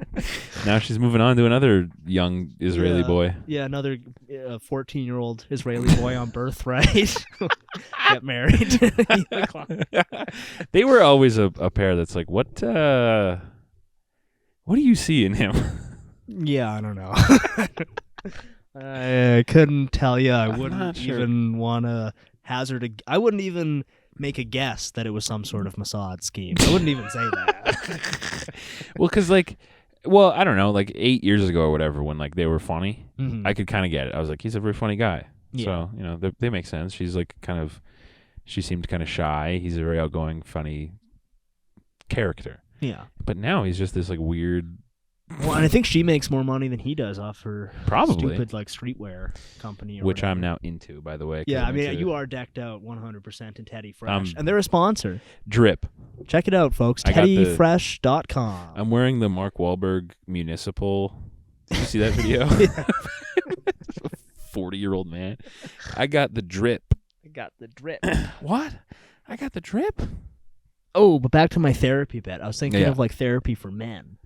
[SPEAKER 2] Now she's moving on to another young Israeli
[SPEAKER 1] Yeah.
[SPEAKER 2] boy.
[SPEAKER 1] Yeah, another 14-year-old Israeli boy on Birthright. Get married.
[SPEAKER 2] They were always a pair that's like, what do you see in him?
[SPEAKER 1] Yeah, I don't know. I couldn't tell you. I
[SPEAKER 2] I'm
[SPEAKER 1] wouldn't
[SPEAKER 2] not sure.
[SPEAKER 1] even want to hazard I wouldn't even make a guess that it was some sort of Mossad scheme. I wouldn't even say that.
[SPEAKER 2] Well, because I don't know, 8 years ago or whatever, when they were funny,
[SPEAKER 1] Mhm.
[SPEAKER 2] I could kind of get it. I was like, he's a very funny guy.
[SPEAKER 1] Yeah.
[SPEAKER 2] So they make sense. She's she seemed kind of shy. He's a very outgoing, funny character.
[SPEAKER 1] Yeah.
[SPEAKER 2] But now he's just this weird.
[SPEAKER 1] Well, and I think she makes more money than he does off her
[SPEAKER 2] Probably.
[SPEAKER 1] stupid streetwear company. Or
[SPEAKER 2] Which
[SPEAKER 1] whatever.
[SPEAKER 2] I'm now into, by the way. 'cause
[SPEAKER 1] Yeah,
[SPEAKER 2] I'm
[SPEAKER 1] I mean,
[SPEAKER 2] into
[SPEAKER 1] you are decked out 100% in Teddy Fresh, and they're a sponsor.
[SPEAKER 2] Drip.
[SPEAKER 1] Check it out, folks.
[SPEAKER 2] I got the-
[SPEAKER 1] TeddyFresh.com.
[SPEAKER 2] I'm wearing the Mark Wahlberg municipal. Did you see that video? 40-year-old man. I got the drip.
[SPEAKER 1] I got the drip.
[SPEAKER 2] What? I got the drip?
[SPEAKER 1] Oh, but back to my therapy bit. I was thinking
[SPEAKER 2] Yeah.
[SPEAKER 1] of therapy for men.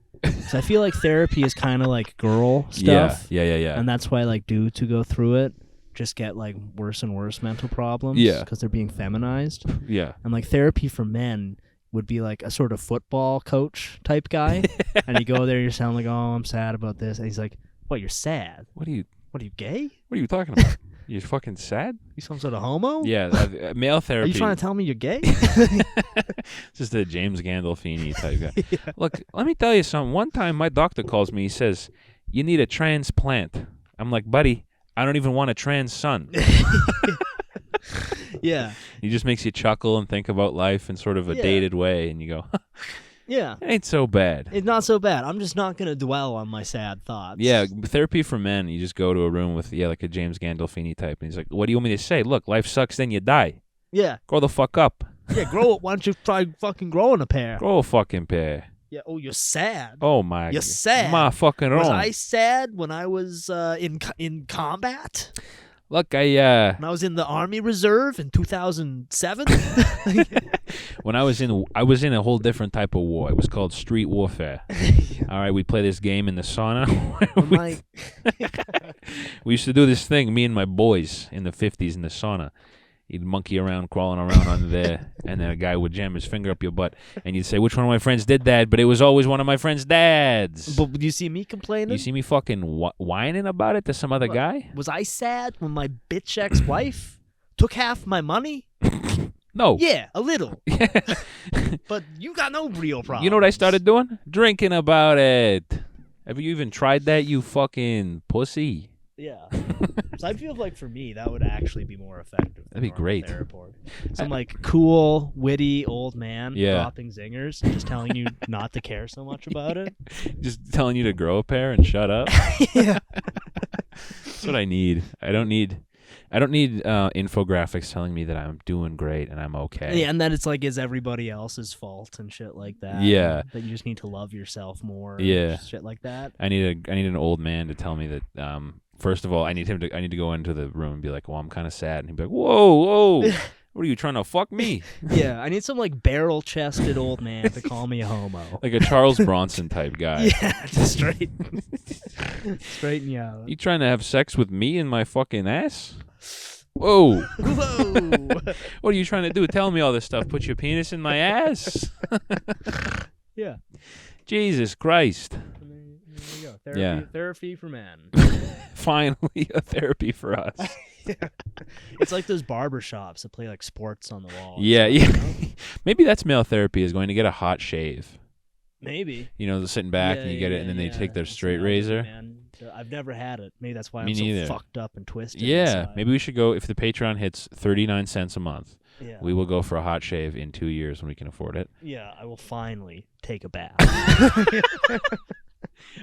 [SPEAKER 1] So I feel like therapy is kind of girl stuff.
[SPEAKER 2] Yeah.
[SPEAKER 1] And that's why dudes who go through it just get worse and worse mental problems.
[SPEAKER 2] Yeah.
[SPEAKER 1] Because they're being feminized.
[SPEAKER 2] Yeah.
[SPEAKER 1] And therapy for men would be a sort of football coach type guy. And you go there, you sound like, oh, I'm sad about this. And he's like, what, you're sad?
[SPEAKER 2] What are you
[SPEAKER 1] Gay?
[SPEAKER 2] What are you talking about? You fucking sad?
[SPEAKER 1] You some sort of homo?
[SPEAKER 2] Yeah, male
[SPEAKER 1] Are
[SPEAKER 2] therapy.
[SPEAKER 1] you trying to tell me you're gay?
[SPEAKER 2] Just a James Gandolfini type guy.
[SPEAKER 1] Yeah.
[SPEAKER 2] Look, let me tell you something. One time my doctor calls me. He says, you need a transplant. I'm like, buddy, I don't even want a trans son.
[SPEAKER 1] Yeah.
[SPEAKER 2] He just makes you chuckle and think about life in sort of a
[SPEAKER 1] Yeah.
[SPEAKER 2] dated way. And you go,
[SPEAKER 1] Yeah.
[SPEAKER 2] it ain't so bad.
[SPEAKER 1] It's not so bad. I'm just not going to dwell on my sad thoughts.
[SPEAKER 2] Yeah, therapy for men. You just go to a room with, a James Gandolfini type. And he's like, what do you want me to say? Look, life sucks, then you die.
[SPEAKER 1] Yeah.
[SPEAKER 2] Grow the fuck up.
[SPEAKER 1] Yeah, grow it. Why don't you try fucking growing a pair?
[SPEAKER 2] Grow a fucking pair.
[SPEAKER 1] Yeah. Oh, you're sad.
[SPEAKER 2] Oh, my.
[SPEAKER 1] You're sad.
[SPEAKER 2] My fucking
[SPEAKER 1] Was
[SPEAKER 2] wrong.
[SPEAKER 1] I sad when I was in combat?
[SPEAKER 2] Look,
[SPEAKER 1] When I was in the Army Reserve in 2007?
[SPEAKER 2] when I was in a whole different type of war. It was called street warfare. All right, we play this game in the sauna. We used to do this thing, me and my boys in the 50s in the sauna. You'd monkey around, crawling around under there, and then a guy would jam his finger up your butt, and you'd say, which one of my friends did that? But it was always one of my friends' dads.
[SPEAKER 1] But do you see me complaining?
[SPEAKER 2] You see me fucking whining about it to some other guy?
[SPEAKER 1] Was I sad when my bitch ex-wife took half my money?
[SPEAKER 2] No.
[SPEAKER 1] Yeah, a little. But you got no real problem.
[SPEAKER 2] You know what I started doing? Drinking about it. Have you even tried that, you fucking pussy?
[SPEAKER 1] Yeah. So I feel like for me that would actually be more effective.
[SPEAKER 2] That'd be great.
[SPEAKER 1] Some like cool, witty old man
[SPEAKER 2] Yeah.
[SPEAKER 1] dropping zingers, and just telling you not to care so much about it.
[SPEAKER 2] Just telling you to grow a pair and shut up.
[SPEAKER 1] Yeah.
[SPEAKER 2] That's what I need. I don't need infographics telling me that I'm doing great and I'm okay.
[SPEAKER 1] Yeah, and then it's like, is everybody else's fault and shit like that.
[SPEAKER 2] Yeah.
[SPEAKER 1] That you just need to love yourself more.
[SPEAKER 2] Yeah.
[SPEAKER 1] And shit like that.
[SPEAKER 2] I need an old man to tell me that. First of all, I need to go into the room and be like, well, I'm kind of sad, and he'd be like, whoa, what are you trying to fuck me?
[SPEAKER 1] Yeah, I need some like barrel-chested old man to call me a homo.
[SPEAKER 2] Like a Charles Bronson type guy.
[SPEAKER 1] Yeah, just straighten you out.
[SPEAKER 2] You trying to have sex with me in my fucking ass? Whoa.
[SPEAKER 1] Whoa.
[SPEAKER 2] What are you trying to do? Tell me all this stuff. Put your penis in my ass?
[SPEAKER 1] Yeah.
[SPEAKER 2] Jesus Christ.
[SPEAKER 1] There you go. Therapy for men.
[SPEAKER 2] Finally, a therapy for us.
[SPEAKER 1] Yeah. It's like those barber shops that play like sports on the wall.
[SPEAKER 2] Yeah. Maybe that's male therapy, is going to get a hot shave.
[SPEAKER 1] Maybe.
[SPEAKER 2] You know, sitting back and you get it, and then they take their straight razor.
[SPEAKER 1] Man. I've never had it. Maybe that's why
[SPEAKER 2] Me
[SPEAKER 1] I'm so
[SPEAKER 2] neither.
[SPEAKER 1] fucked up and twisted.
[SPEAKER 2] Yeah,
[SPEAKER 1] inside.
[SPEAKER 2] maybe we should go, if the Patreon hits 39 cents a month,
[SPEAKER 1] Yeah.
[SPEAKER 2] we will go for a hot shave in 2 years when we can afford it.
[SPEAKER 1] Yeah, I will finally take a bath.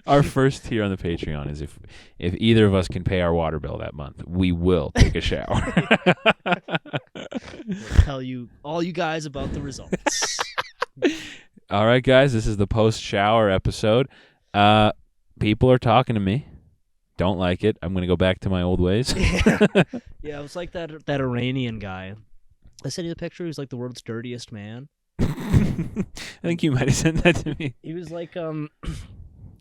[SPEAKER 2] Our first tier on the Patreon is if either of us can pay our water bill that month, we will take a shower.
[SPEAKER 1] We'll tell you all you guys about the results.
[SPEAKER 2] All right, guys, this is the post-shower episode. People are talking to me. Don't like it. I'm going to go back to my old ways.
[SPEAKER 1] Yeah, it was like that Iranian guy. I sent you the picture. He was like the world's dirtiest man.
[SPEAKER 2] I think you might have sent that to me.
[SPEAKER 1] He was like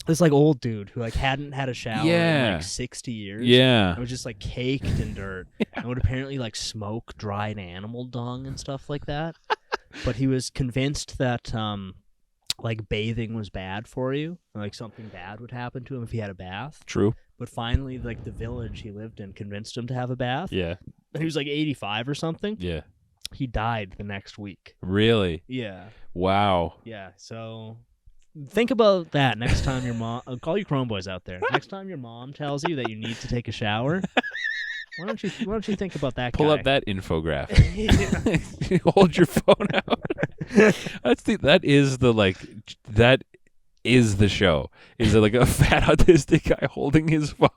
[SPEAKER 1] this like old dude who like hadn't had a shower in like 60 years.
[SPEAKER 2] Yeah.
[SPEAKER 1] It was just like caked in dirt. And would apparently like smoke dried animal dung and stuff like that. But he was convinced that like bathing was bad for you. Like something bad would happen to him if he had a bath.
[SPEAKER 2] True.
[SPEAKER 1] But finally, like the village he lived in convinced him to have a bath.
[SPEAKER 2] Yeah.
[SPEAKER 1] And he was like 85 or something.
[SPEAKER 2] Yeah.
[SPEAKER 1] He died the next week.
[SPEAKER 2] Really?
[SPEAKER 1] Yeah.
[SPEAKER 2] Wow.
[SPEAKER 1] Yeah. So think about that next time your mom. Call your Chrome boys out there. Next time your mom tells you that you need to take a shower, why don't you think about that?
[SPEAKER 2] Pull
[SPEAKER 1] guy?
[SPEAKER 2] up that infographic. Hold your phone out. That is the show. Is it like a fat autistic guy holding his phone?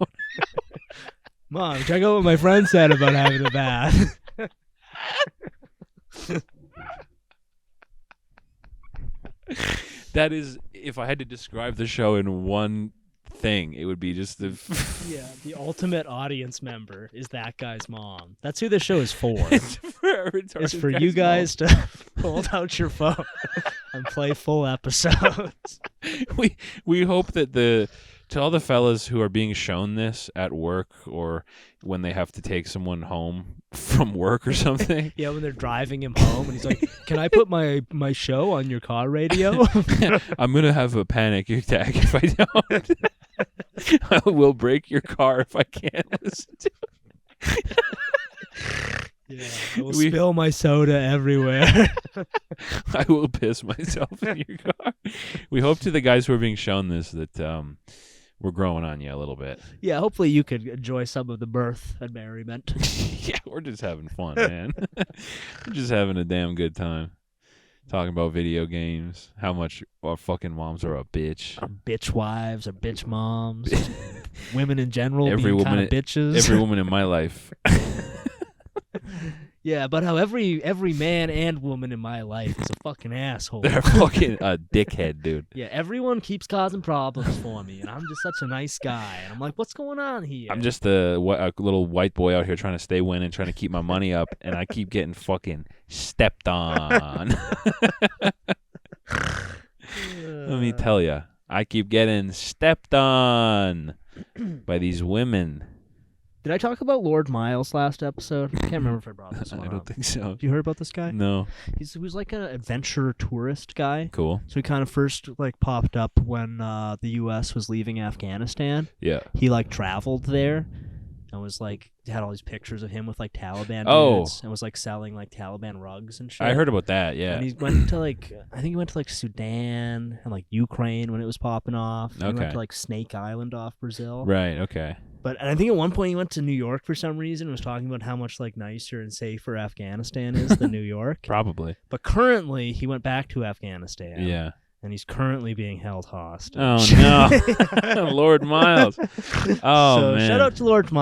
[SPEAKER 1] Mom, check out what my friend said about having a bath.
[SPEAKER 2] That is, if I had to describe the show in one thing, it would be just the
[SPEAKER 1] the ultimate audience member is that guy's mom. That's who this show is for.
[SPEAKER 2] It's for,
[SPEAKER 1] It's for you guys to hold out your phone and play full episodes.
[SPEAKER 2] We hope that to all the fellas who are being shown this at work or when they have to take someone home from work or something.
[SPEAKER 1] Yeah, when they're driving him home and he's like, "Can I put my show on your car radio?"
[SPEAKER 2] I'm going to have a panic attack if I don't. I will break your car if I can't listen to it.
[SPEAKER 1] Yeah, I will spill my soda everywhere.
[SPEAKER 2] I will piss myself in your car. We hope to the guys who are being shown this that we're growing on you a little bit.
[SPEAKER 1] Yeah, hopefully you could enjoy some of the mirth and merriment.
[SPEAKER 2] Yeah, we're just having fun, man. We're just having a damn good time. Talking about video games, how much our fucking moms are a bitch.
[SPEAKER 1] Our bitch wives, our bitch moms, women in general,
[SPEAKER 2] Every
[SPEAKER 1] being
[SPEAKER 2] woman,
[SPEAKER 1] kind of bitches.
[SPEAKER 2] Every woman in my life.
[SPEAKER 1] Yeah, about how every man and woman in my life is a fucking asshole.
[SPEAKER 2] They're fucking a dickhead, dude.
[SPEAKER 1] Yeah, everyone keeps causing problems for me, and I'm just such a nice guy. And I'm like, what's going on here?
[SPEAKER 2] I'm just a little white boy out here trying to stay winning, trying to keep my money up, and I keep getting fucking stepped on. Let me tell you, I keep getting stepped on by these women.
[SPEAKER 1] Did I talk about Lord Miles last episode? I can't remember if I brought this one
[SPEAKER 2] I don't
[SPEAKER 1] up.
[SPEAKER 2] think so.
[SPEAKER 1] Have you heard about this guy?
[SPEAKER 2] No.
[SPEAKER 1] He was like an adventure tourist guy.
[SPEAKER 2] Cool.
[SPEAKER 1] So he kind of first like popped up when the U.S. was leaving Afghanistan.
[SPEAKER 2] Yeah.
[SPEAKER 1] He like traveled there, and was like had all these pictures of him with like Taliban
[SPEAKER 2] Oh.
[SPEAKER 1] dudes and was like selling like Taliban rugs and shit.
[SPEAKER 2] I heard about that. Yeah.
[SPEAKER 1] And he went to like I think he went to like Sudan and like Ukraine when it was popping off. And He went
[SPEAKER 2] Okay.
[SPEAKER 1] to like Snake Island off Brazil.
[SPEAKER 2] Right. Okay.
[SPEAKER 1] But and I think at one point he went to New York for some reason and was talking about how much like nicer and safer Afghanistan is than New York.
[SPEAKER 2] Probably.
[SPEAKER 1] But currently he went back to Afghanistan.
[SPEAKER 2] Yeah.
[SPEAKER 1] And he's currently being held hostage.
[SPEAKER 2] Oh no, Lord Miles. Oh
[SPEAKER 1] so
[SPEAKER 2] man.
[SPEAKER 1] shout out to Lord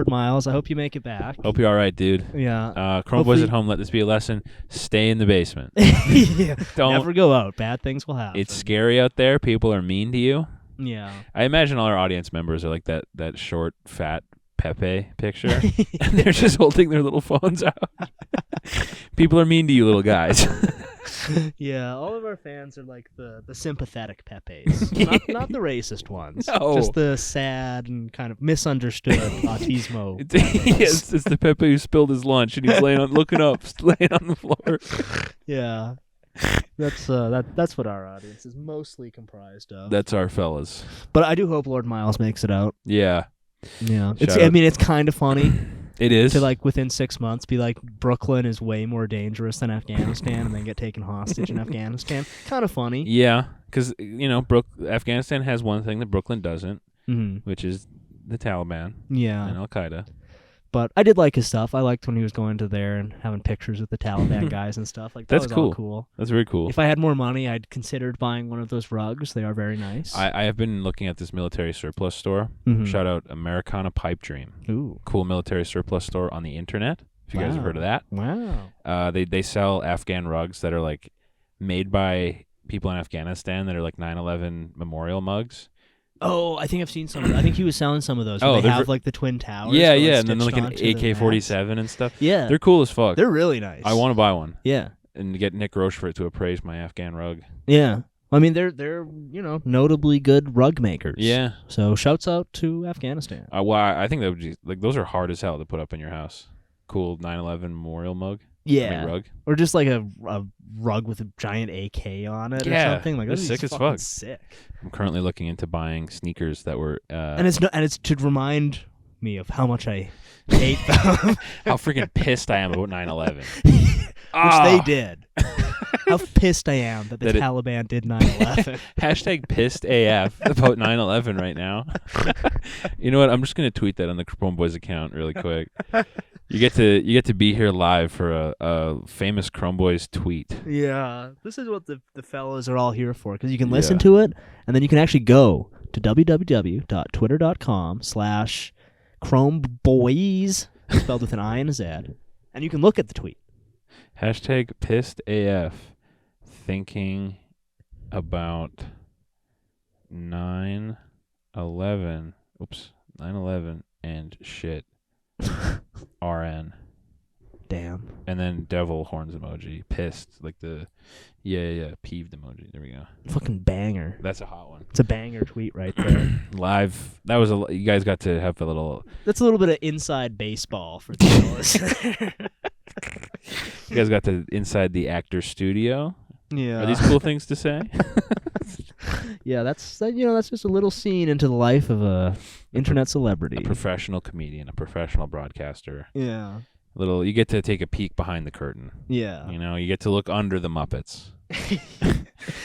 [SPEAKER 1] Miles. I hope you make it back.
[SPEAKER 2] Hope you're all right, dude.
[SPEAKER 1] Yeah.
[SPEAKER 2] Chrome Boys at home. Let this be a lesson. Stay in the basement.
[SPEAKER 1] Yeah.
[SPEAKER 2] Don't.
[SPEAKER 1] Never go out. Bad things will happen.
[SPEAKER 2] It's scary out there. People are mean to you.
[SPEAKER 1] Yeah.
[SPEAKER 2] I imagine all our audience members are like that short, fat Pepe picture, and they're just holding their little phones out. People are mean to you, little guys.
[SPEAKER 1] Yeah, all of our fans are like the sympathetic Pepes, not the racist ones.
[SPEAKER 2] No.
[SPEAKER 1] Just the sad and kind of misunderstood autismo.
[SPEAKER 2] It's the Pepe who spilled his lunch and he's looking up, laying on the floor.
[SPEAKER 1] Yeah, that's what our audience is mostly comprised of.
[SPEAKER 2] That's our fellas.
[SPEAKER 1] But I do hope Lord Miles makes it out.
[SPEAKER 2] Yeah,
[SPEAKER 1] Yeah,
[SPEAKER 2] Shout out.
[SPEAKER 1] it's kind of funny
[SPEAKER 2] it is.
[SPEAKER 1] to like within 6 months be like Brooklyn is way more dangerous than Afghanistan and then get taken hostage in Afghanistan. Kind of funny.
[SPEAKER 2] Yeah, because Afghanistan has one thing that Brooklyn doesn't,
[SPEAKER 1] Mm-hmm.
[SPEAKER 2] which is the Taliban
[SPEAKER 1] Yeah.
[SPEAKER 2] and Al Qaeda.
[SPEAKER 1] But I did like his stuff. I liked when he was going to there and having pictures with the Taliban guys and stuff. Like that
[SPEAKER 2] That's
[SPEAKER 1] was
[SPEAKER 2] cool.
[SPEAKER 1] all cool.
[SPEAKER 2] That's very cool.
[SPEAKER 1] If I had more money, I'd considered buying one of those rugs. They are very nice.
[SPEAKER 2] I have been looking at this military surplus store.
[SPEAKER 1] Mhm.
[SPEAKER 2] Shout out Americana Pipe Dream.
[SPEAKER 1] Ooh.
[SPEAKER 2] Cool military surplus store on the internet. If you guys have heard of that.
[SPEAKER 1] Wow.
[SPEAKER 2] They sell Afghan rugs that are like made by people in Afghanistan that are like 9/11 memorial mugs.
[SPEAKER 1] Oh, I think I've seen some. I think he was selling some of those.
[SPEAKER 2] Oh,
[SPEAKER 1] Where they
[SPEAKER 2] they're
[SPEAKER 1] have like the twin towers.
[SPEAKER 2] Yeah,
[SPEAKER 1] where it's
[SPEAKER 2] yeah, and then
[SPEAKER 1] stitched
[SPEAKER 2] like an
[SPEAKER 1] onto the
[SPEAKER 2] AK-47 and stuff.
[SPEAKER 1] mats. Yeah,
[SPEAKER 2] They're cool as fuck.
[SPEAKER 1] they're really nice.
[SPEAKER 2] I want to buy one
[SPEAKER 1] Yeah,
[SPEAKER 2] and get Nick Rochefort to appraise my Afghan rug.
[SPEAKER 1] yeah. I mean, they're notably good rug makers.
[SPEAKER 2] Yeah.
[SPEAKER 1] So shouts out to Afghanistan.
[SPEAKER 2] I think that would be like those are hard as hell to put up in your house. Cool 9/11 memorial mug.
[SPEAKER 1] Yeah,
[SPEAKER 2] Rug.
[SPEAKER 1] or just like a rug with a giant AK on it or
[SPEAKER 2] Yeah,
[SPEAKER 1] something. Like
[SPEAKER 2] they're
[SPEAKER 1] that's
[SPEAKER 2] sick as
[SPEAKER 1] fucking
[SPEAKER 2] fuck.
[SPEAKER 1] Sick.
[SPEAKER 2] I'm currently looking into buying sneakers that were
[SPEAKER 1] And it's to remind me of how much I hate them,
[SPEAKER 2] how freaking pissed I am about 9/11.
[SPEAKER 1] which they did. How pissed I am that the
[SPEAKER 2] That it-
[SPEAKER 1] Taliban did 9/11.
[SPEAKER 2] Hashtag pissed AF about 9/11 right now. You know what? I'm just gonna tweet that on the Chrome Boys account really quick. You get to be here live for a famous Chrome Boys tweet.
[SPEAKER 1] Yeah, this is what the fellas are all here for, because you can listen
[SPEAKER 2] Yeah.
[SPEAKER 1] to it, and then you can actually go to www.twitter.com/chromeboys, spelled with an I and a Z, and you can look at the tweet.
[SPEAKER 2] Hashtag pissed AF thinking about 9/11. Oops, 9/11 and shit. RN.
[SPEAKER 1] Damn.
[SPEAKER 2] And then devil horns emoji. Pissed. Like the peeved emoji. There we go.
[SPEAKER 1] Fucking banger.
[SPEAKER 2] That's a hot one.
[SPEAKER 1] It's a banger tweet right there.
[SPEAKER 2] Live. That was you guys got to have a little.
[SPEAKER 1] That's a little bit of inside baseball for the fellas.
[SPEAKER 2] You guys got to inside the actor studio.
[SPEAKER 1] Yeah.
[SPEAKER 2] Are these cool things to say?
[SPEAKER 1] Yeah, that's just a little scene into the life of a internet celebrity.
[SPEAKER 2] A professional comedian, a professional broadcaster.
[SPEAKER 1] Yeah.
[SPEAKER 2] You get to take a peek behind the curtain.
[SPEAKER 1] Yeah.
[SPEAKER 2] You get to look under the Muppets.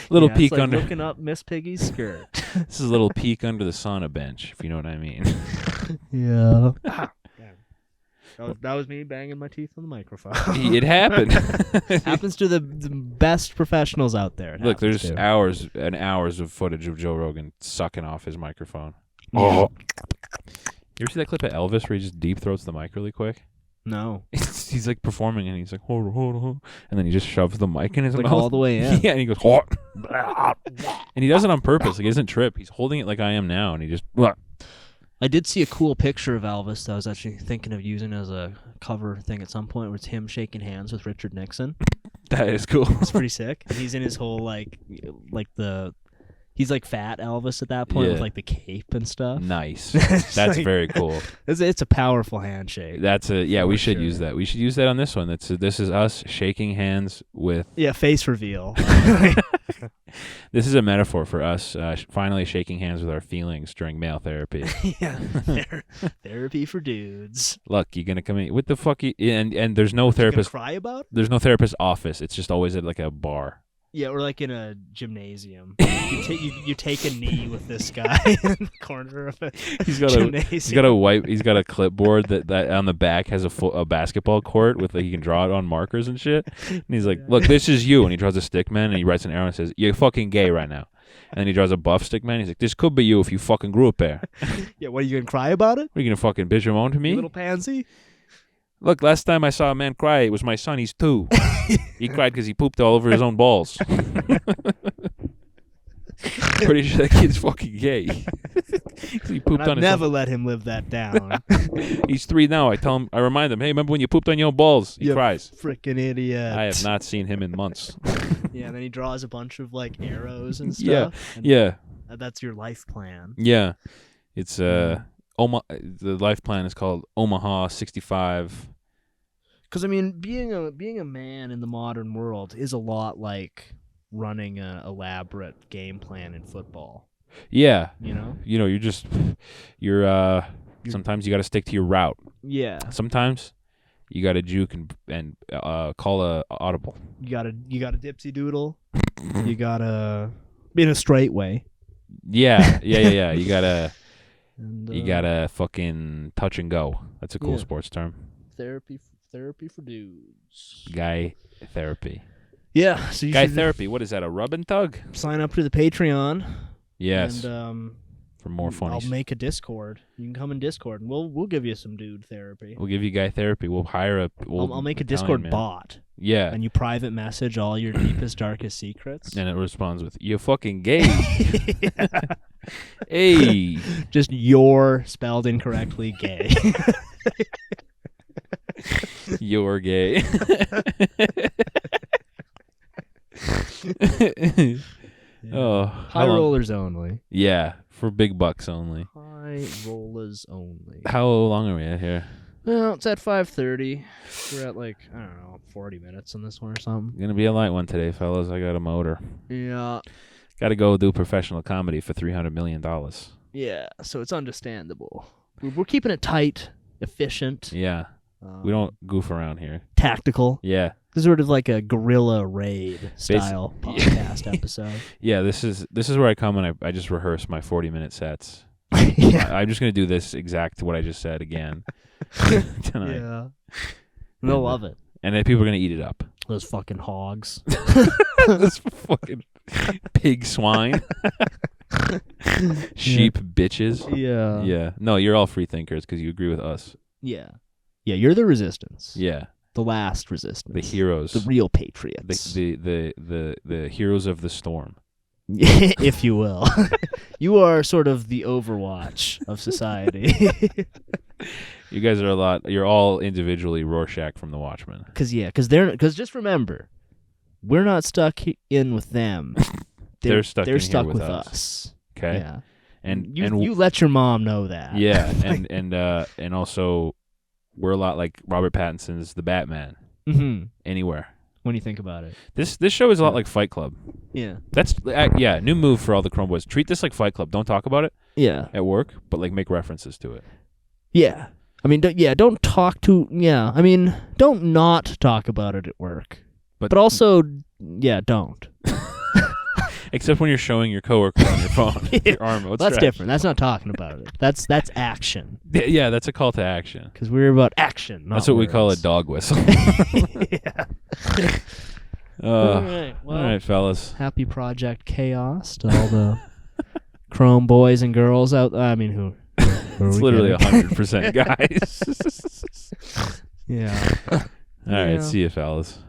[SPEAKER 2] Little peek
[SPEAKER 1] it's like
[SPEAKER 2] under.
[SPEAKER 1] looking up Miss Piggy's skirt.
[SPEAKER 2] This is a little peek under the sauna bench, if you know what I mean.
[SPEAKER 1] Yeah. That was me banging my teeth on the microphone.
[SPEAKER 2] It happened.
[SPEAKER 1] Happens to the best professionals out there. It
[SPEAKER 2] Look,
[SPEAKER 1] happens
[SPEAKER 2] there's
[SPEAKER 1] to.
[SPEAKER 2] hours and hours of footage of Joe Rogan sucking off his microphone.
[SPEAKER 1] Yeah.
[SPEAKER 2] You ever see that clip of Elvis where he just deep throats the mic really quick?
[SPEAKER 1] No.
[SPEAKER 2] He's like performing and he's like, hold on. And then he just shoves the mic in his
[SPEAKER 1] Like
[SPEAKER 2] mouth.
[SPEAKER 1] all the way in.
[SPEAKER 2] Yeah, and he goes, and he does it on purpose. Like, he doesn't trip. He's holding it like I am now, and he just.
[SPEAKER 1] I did see a cool picture of Elvis that I was actually thinking of using as a cover thing at some point, where it's him shaking hands with Richard Nixon.
[SPEAKER 2] That is cool.
[SPEAKER 1] It's pretty sick. And he's in his whole he's like fat Elvis at that point with
[SPEAKER 2] Yeah.
[SPEAKER 1] like the cape and stuff.
[SPEAKER 2] Nice.
[SPEAKER 1] It's
[SPEAKER 2] That's
[SPEAKER 1] like-
[SPEAKER 2] very cool.
[SPEAKER 1] It's a powerful handshake.
[SPEAKER 2] We should
[SPEAKER 1] sure.
[SPEAKER 2] use that. We should use that on this one. This is us shaking hands with.
[SPEAKER 1] Yeah, face reveal.
[SPEAKER 2] This is a metaphor for us finally shaking hands with our feelings during male therapy.
[SPEAKER 1] Yeah, therapy for dudes.
[SPEAKER 2] Look, you're gonna come in. What the fuck? And there's no
[SPEAKER 1] You
[SPEAKER 2] therapist.
[SPEAKER 1] gonna cry about?
[SPEAKER 2] There's no therapist office. It's just always at like a bar.
[SPEAKER 1] Yeah, or like in a gymnasium. You take a knee with this guy in the corner of a gymnasium.
[SPEAKER 2] He's got a clipboard that on the back has a basketball court with he can draw it on markers and shit. And he's like, "Look, this is you." And he draws a stick man and he writes an arrow and says, "You're fucking gay right now." And then he draws a buff stick man. He's like, "This could be you if you fucking grew up there."
[SPEAKER 1] Yeah, what, are you gonna cry about it?
[SPEAKER 2] Are you gonna fucking bitch and moan to me?
[SPEAKER 1] You little pansy.
[SPEAKER 2] Look, last time I saw a man cry, it was my son. He's 2. He cried because he pooped all over his own balls. Pretty sure that kid's fucking gay. He pooped
[SPEAKER 1] and
[SPEAKER 2] on his
[SPEAKER 1] never
[SPEAKER 2] own.
[SPEAKER 1] let him live that down.
[SPEAKER 2] He's 3 now. I remind him, hey, remember when you pooped on your own balls? He
[SPEAKER 1] You
[SPEAKER 2] cries.
[SPEAKER 1] Freaking idiot.
[SPEAKER 2] I have not seen him in months.
[SPEAKER 1] Yeah, and then he draws a bunch of like arrows and stuff.
[SPEAKER 2] Yeah.
[SPEAKER 1] That's your life plan.
[SPEAKER 2] Yeah. It's the life plan is called Omaha 65.
[SPEAKER 1] Because I mean, being a man in the modern world is a lot like running an elaborate game plan in football.
[SPEAKER 2] Yeah.
[SPEAKER 1] You know,
[SPEAKER 2] you're sometimes you got to stick to your route.
[SPEAKER 1] Yeah.
[SPEAKER 2] Sometimes you got to juke and call a audible.
[SPEAKER 1] You gotta dipsy doodle. You gotta in a straight way.
[SPEAKER 2] Yeah. You gotta.
[SPEAKER 1] And,
[SPEAKER 2] You gotta fucking touch and go. That's a cool
[SPEAKER 1] Yeah.
[SPEAKER 2] sports term.
[SPEAKER 1] Therapy for dudes.
[SPEAKER 2] Guy therapy.
[SPEAKER 1] Yeah. So you
[SPEAKER 2] Guy
[SPEAKER 1] should
[SPEAKER 2] therapy. What is that? A rub and tug?
[SPEAKER 1] sign up to the Patreon.
[SPEAKER 2] Yes.
[SPEAKER 1] And
[SPEAKER 2] for more funny.
[SPEAKER 1] I'll make a Discord. You can come in Discord, and we'll give you some dude therapy.
[SPEAKER 2] We'll give you guy therapy. We'll hire a.
[SPEAKER 1] I'll make a Discord bot.
[SPEAKER 2] Yeah.
[SPEAKER 1] And you private message all your deepest, darkest secrets.
[SPEAKER 2] And it responds with, "You fucking gay." Hey.
[SPEAKER 1] Just you're spelled incorrectly gay.
[SPEAKER 2] You're gay. Oh.
[SPEAKER 1] High rollers only.
[SPEAKER 2] Yeah. For big bucks only.
[SPEAKER 1] High rollers only.
[SPEAKER 2] How long are we at here?
[SPEAKER 1] Well, it's at 5:30. We're at like, I don't know, 40 minutes on this one or something.
[SPEAKER 2] Gonna be a light one today, fellas. I got a motor.
[SPEAKER 1] Yeah.
[SPEAKER 2] Got to go do professional comedy for $300 million.
[SPEAKER 1] Yeah, so it's understandable. We're keeping it tight, efficient.
[SPEAKER 2] Yeah. We don't goof around here.
[SPEAKER 1] Tactical.
[SPEAKER 2] Yeah.
[SPEAKER 1] This is sort of like a guerrilla raid style podcast episode.
[SPEAKER 2] Yeah, this is where I come and I just rehearse my 40-minute sets.
[SPEAKER 1] Yeah.
[SPEAKER 2] I'm just going to do this exact what I just said again tonight.
[SPEAKER 1] Yeah. They'll love it.
[SPEAKER 2] And then people are going to eat it up.
[SPEAKER 1] Those fucking hogs.
[SPEAKER 2] Those fucking pig swine. Sheep bitches.
[SPEAKER 1] Yeah.
[SPEAKER 2] Yeah. No, you're all free thinkers because you agree with us.
[SPEAKER 1] Yeah. Yeah, you're the resistance.
[SPEAKER 2] Yeah.
[SPEAKER 1] The last resistance.
[SPEAKER 2] The heroes.
[SPEAKER 1] The real patriots.
[SPEAKER 2] The heroes of the storm.
[SPEAKER 1] If you will. You are sort of the Overwatch of society.
[SPEAKER 2] You guys are you're all individually Rorschach from the Watchmen.
[SPEAKER 1] Because just remember, we're not stuck in with them. They're stuck with us.
[SPEAKER 2] Okay.
[SPEAKER 1] Yeah.
[SPEAKER 2] And
[SPEAKER 1] you let your mom know that.
[SPEAKER 2] Yeah, and also we're a lot like Robert Pattinson's The Batman.
[SPEAKER 1] Mm-hmm.
[SPEAKER 2] Anywhere.
[SPEAKER 1] When you think about it.
[SPEAKER 2] This show is a lot like Fight Club.
[SPEAKER 1] Yeah.
[SPEAKER 2] That's new move for all the Chrome Boys. Treat this like Fight Club. Don't talk about it.
[SPEAKER 1] Yeah.
[SPEAKER 2] At work, but like make references to it.
[SPEAKER 1] Yeah. I mean, don't talk to. Yeah. I mean, don't not talk about it at work. But also, yeah, don't.
[SPEAKER 2] Except when you're showing your coworker on your phone, your arm.
[SPEAKER 1] That's different. That's not talking about it. That's action.
[SPEAKER 2] Yeah, that's a call to action.
[SPEAKER 1] Because we're about action. Not
[SPEAKER 2] that's what
[SPEAKER 1] words.
[SPEAKER 2] we call a dog whistle.
[SPEAKER 1] Yeah.
[SPEAKER 2] All
[SPEAKER 1] right. Well,
[SPEAKER 2] all right, fellas.
[SPEAKER 1] Happy Project Chaos to all the Chrome boys and girls out. I mean, who
[SPEAKER 2] It's literally 100% guys.
[SPEAKER 1] Yeah.
[SPEAKER 2] All right. See you, fellas.